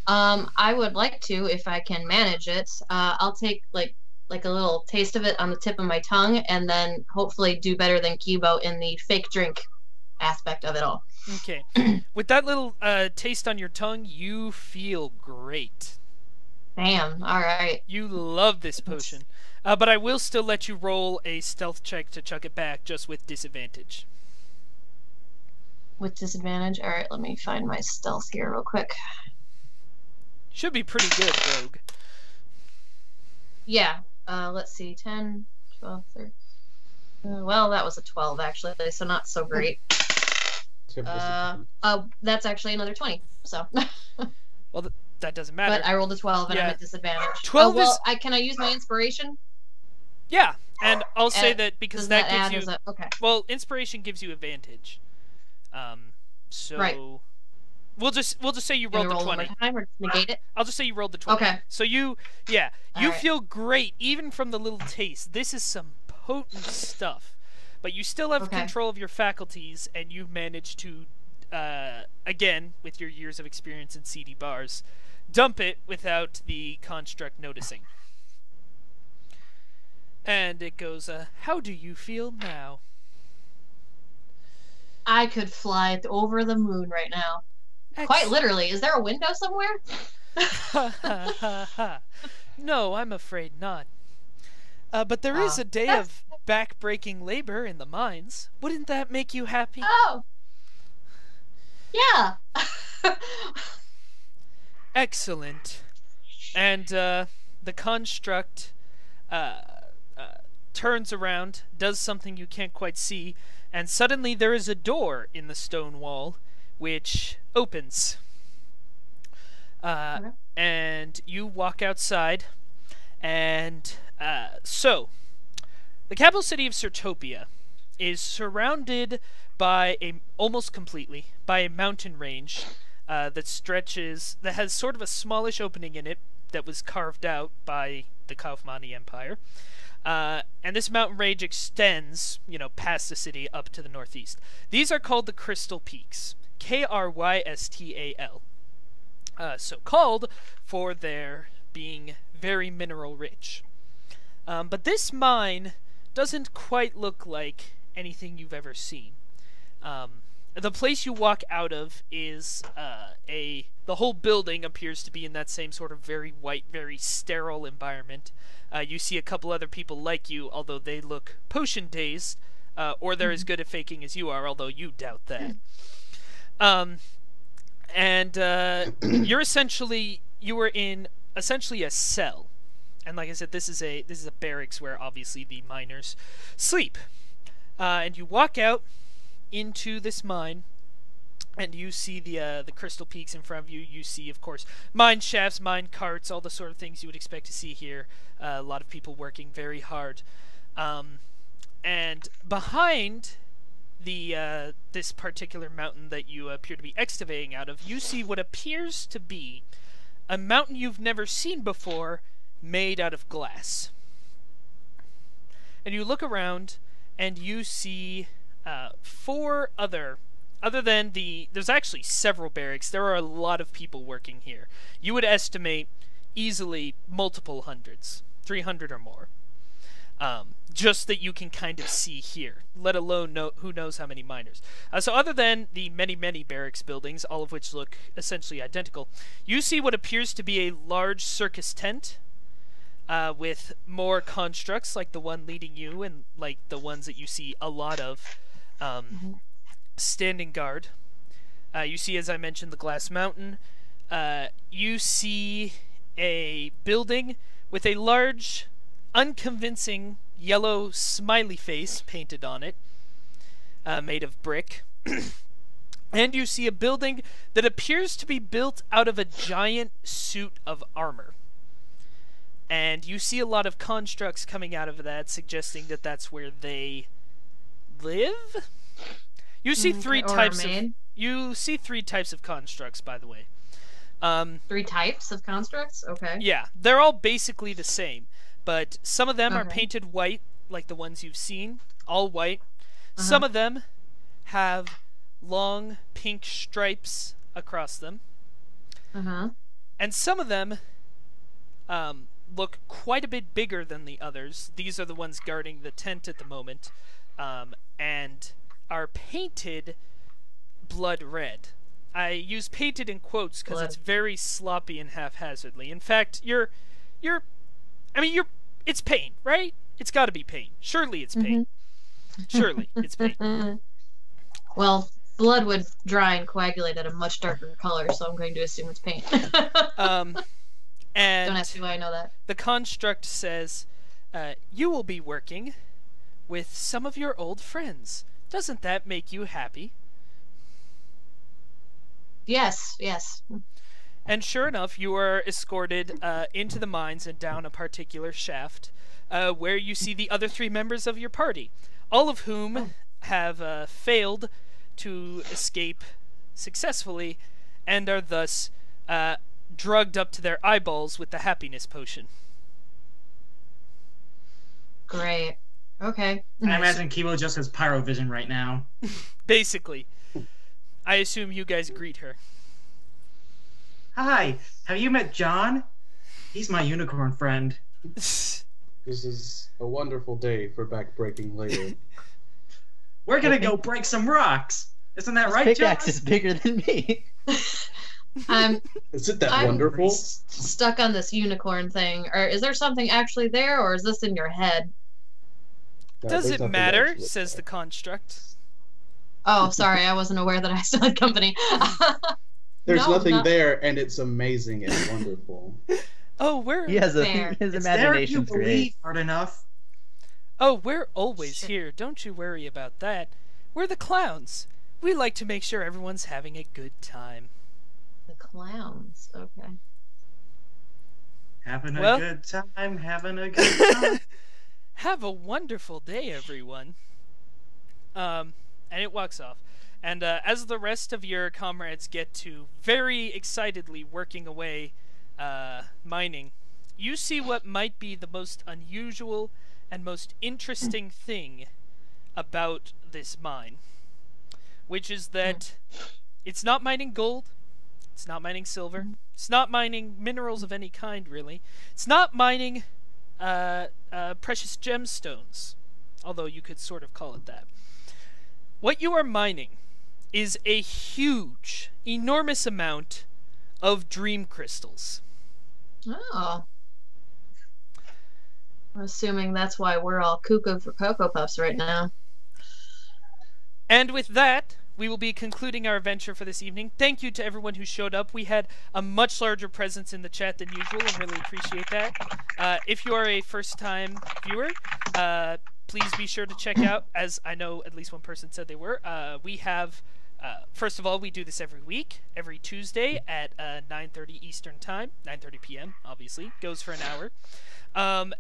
Speaker 2: I would like to, if I can manage it. I'll take, like a little taste of it on the tip of my tongue, and then hopefully do better than Kibo in the fake drink aspect of it all.
Speaker 1: Okay. With that little taste on your tongue, you feel great.
Speaker 2: Damn, alright.
Speaker 1: You love this potion. But I will still let you roll a stealth check to chuck it back, just with disadvantage.
Speaker 2: With disadvantage? Alright, let me find my stealth here real quick.
Speaker 1: Should be pretty good, Rogue.
Speaker 2: Yeah. Let's see, 10, 12, 13. Well, that was a 12, actually, so not so great. That's actually another 20, so.
Speaker 1: Well, that doesn't matter.
Speaker 2: But I rolled a 12, and I'm at disadvantage.
Speaker 1: 12
Speaker 2: well, can I use my inspiration?
Speaker 1: Yeah, and I'll say that because that gives you...
Speaker 2: okay.
Speaker 1: Well, inspiration gives you advantage. So...
Speaker 2: Right.
Speaker 1: We'll just say you rolled the 20.
Speaker 2: One more time or negate it?
Speaker 1: I'll just say you rolled the 20.
Speaker 2: Okay.
Speaker 1: So you
Speaker 2: All
Speaker 1: feel great even from the little taste. This is some potent stuff, but you still have control of your faculties, and you've managed to, again, with your years of experience in seedy bars, dump it without the construct noticing. And it goes, how do you feel now?
Speaker 2: I could fly over the moon right now. Quite literally. Is there a window somewhere?
Speaker 1: Ha ha ha ha. No, I'm afraid not. But there is a day of back-breaking labor in the mines. Wouldn't that make you happy?
Speaker 2: Oh. Yeah.
Speaker 1: Excellent. And the construct turns around, does something you can't quite see, and suddenly there is a door in the stone wall, which opens.
Speaker 2: Okay.
Speaker 1: And you walk outside, and so the capital city of Sertopia is surrounded by almost completely by a mountain range that has sort of a smallish opening in it that was carved out by the Kaufmani Empire. And this mountain range extends, past the city up to the northeast. These are called the Crystal Peaks. Krystal. So called for their being very mineral rich. But this mine doesn't quite look like anything you've ever seen. The place you walk out of is the whole building appears to be in that same sort of very white, very sterile environment. You see a couple other people like you, although they look potion dazed, or they're as good at faking as you are, although you doubt that. You were in essentially a cell, and like I said, this is a barracks where obviously the miners sleep. And you walk out into this mine, and you see the crystal peaks in front of you. You see, of course, mine shafts, mine carts, all the sort of things you would expect to see here. A lot of people working very hard. And behind this particular mountain that you appear to be excavating out of, you see what appears to be a mountain you've never seen before, made out of glass. And you look around, and you see four other than there's actually several barracks. There are a lot of people working here. You would estimate easily multiple hundreds, 300 or more. Just that you can kind of see here, let alone who knows how many miners. So other than the many, many barracks buildings, all of which look essentially identical, you see what appears to be a large circus tent with more constructs like the one leading you and like the ones that you see a lot of standing guard. You see, as I mentioned, the glass mountain. You see a building with a large, unconvincing yellow smiley face painted on it, made of brick. And you see a building that appears to be built out of a giant suit of armor. And you see a lot of constructs coming out of that, suggesting that that's where they live. You see three types of constructs, by the way.
Speaker 2: 3 types of constructs? Okay.
Speaker 1: Yeah, they're all basically the same, but some of them are painted white, like the ones you've seen, all white. Some of them have long pink stripes across them. And some of them look quite a bit bigger than the others. These are the ones guarding the tent at the moment, and are painted blood red. I use painted in quotes because it's very sloppy and haphazardly. In fact, it's paint, right? It's got to be paint. Surely it's paint. Surely it's paint.
Speaker 2: Well, blood would dry and coagulate at a much darker color, so I'm going to assume it's paint.
Speaker 1: And
Speaker 2: don't ask me why I know that.
Speaker 1: The construct says, you will be working with some of your old friends. Doesn't that make you happy?
Speaker 2: Yes, yes.
Speaker 1: And sure enough, you are escorted into the mines and down a particular shaft, where you see the other 3 members of your party, all of whom have failed to escape successfully, and are thus drugged up to their eyeballs with the happiness potion.
Speaker 2: Great. Okay.
Speaker 5: I imagine Kibo just has pyrovision right now.
Speaker 1: Basically. I assume you guys greet her.
Speaker 5: Hi, have you met John? He's my unicorn friend.
Speaker 3: This is a wonderful day for backbreaking later.
Speaker 5: We're gonna go break some rocks. Isn't that right, John?
Speaker 4: Pickaxe is bigger than me.
Speaker 3: Is it that
Speaker 2: I'm
Speaker 3: wonderful?
Speaker 2: Stuck on this unicorn thing. Or is there something actually there, or is this in your head?
Speaker 3: No,
Speaker 1: Does
Speaker 3: there's
Speaker 1: it
Speaker 3: nothing
Speaker 1: matter?
Speaker 3: actually
Speaker 1: Says the
Speaker 3: there.
Speaker 1: construct.
Speaker 2: Oh, sorry, I wasn't aware that I still had company.
Speaker 3: There's
Speaker 2: No,
Speaker 3: nothing
Speaker 2: not-
Speaker 3: there, and it's amazing and wonderful.
Speaker 1: Oh, we're
Speaker 4: He has
Speaker 2: Fair.
Speaker 4: his
Speaker 5: It's there if you
Speaker 4: imagination's great.
Speaker 5: believe hard enough.
Speaker 1: we're always
Speaker 2: Shit.
Speaker 1: here. Don't you worry about that. We're the clowns. We like to make sure everyone's having a good time.
Speaker 2: The clowns. Okay.
Speaker 5: Having a
Speaker 1: Well-
Speaker 5: good time, having a good time.
Speaker 1: Have a wonderful day, everyone. And it walks off. And as the rest of your comrades get to very excitedly working away, mining, you see what might be the most unusual and most interesting thing about this mine, which is that it's not mining gold, it's not mining silver, it's not mining minerals of any kind, really. It's not mining precious gemstones, although you could sort of call it that. What you are mining is a huge, enormous amount of dream crystals.
Speaker 2: Oh. I'm assuming that's why we're all cuckoo for Cocoa Puffs right now.
Speaker 1: And with that, we will be concluding our adventure for this evening. Thank you to everyone who showed up. We had a much larger presence in the chat than usual, and really appreciate that. If you are a first-time viewer, please be sure to check out, as I know at least one person said they were, we have, first of all, we do this every week, every Tuesday at 9:30 Eastern Time, 9:30 p.m., obviously, goes for an hour.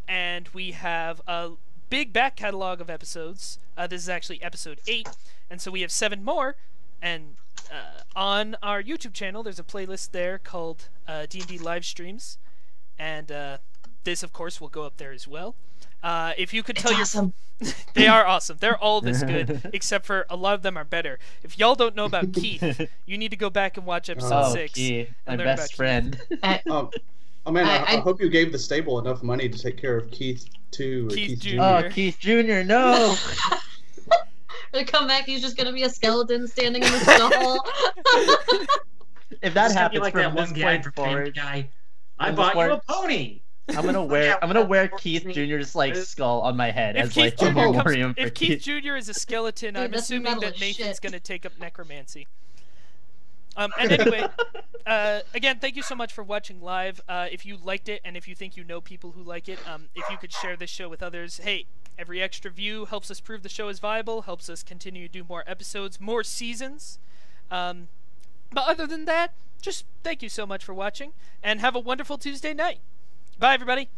Speaker 1: And we have a big back catalog of episodes. This is actually episode 8, and so we have 7 more, and on our YouTube channel there's a playlist there called D&D Livestreams, and this of course will go up there as well. If you could tell
Speaker 2: Awesome.
Speaker 1: They are awesome. They're all this good, except for a lot of them are better. If y'all don't know about Keith, you need to go back and watch episode 6.
Speaker 4: Keith, my
Speaker 1: and learn about
Speaker 4: best
Speaker 1: Keith.
Speaker 4: friend.
Speaker 3: Oh man, I
Speaker 2: I-
Speaker 3: hope you gave the stable enough money to take care of Keith too. Or
Speaker 1: Keith
Speaker 3: Keith
Speaker 1: Jr.
Speaker 3: Jr.
Speaker 4: Oh, Keith Jr., no!
Speaker 2: When I come back, he's just gonna be a skeleton standing in the stall.
Speaker 4: If that
Speaker 5: It's gonna be
Speaker 4: happens
Speaker 5: like
Speaker 4: from
Speaker 5: that
Speaker 4: this
Speaker 5: one guy
Speaker 4: point
Speaker 5: from Family
Speaker 4: forward,
Speaker 5: Guy. I
Speaker 4: From
Speaker 5: bought
Speaker 4: this
Speaker 5: you a
Speaker 4: point-
Speaker 5: pony.
Speaker 4: I'm gonna wear Keith Jr.'s like skull on my head
Speaker 1: If
Speaker 4: as
Speaker 1: Keith,
Speaker 4: like a
Speaker 1: Jr.
Speaker 4: memoriam for
Speaker 1: if Keith
Speaker 4: Keith.
Speaker 1: Jr. is a skeleton,
Speaker 2: Dude,
Speaker 1: I'm
Speaker 2: that's
Speaker 1: assuming
Speaker 2: metal
Speaker 1: that
Speaker 2: as
Speaker 1: Nathan's
Speaker 2: shit.
Speaker 1: going to take up necromancy. And anyway, again, thank you so much for watching live. If you liked it, and if you think you know people who like it, if you could share this show with others, hey, every extra view helps us prove the show is viable, helps us continue to do more episodes, more seasons. But other than that, just thank you so much for watching, and have a wonderful Tuesday night. Bye, everybody.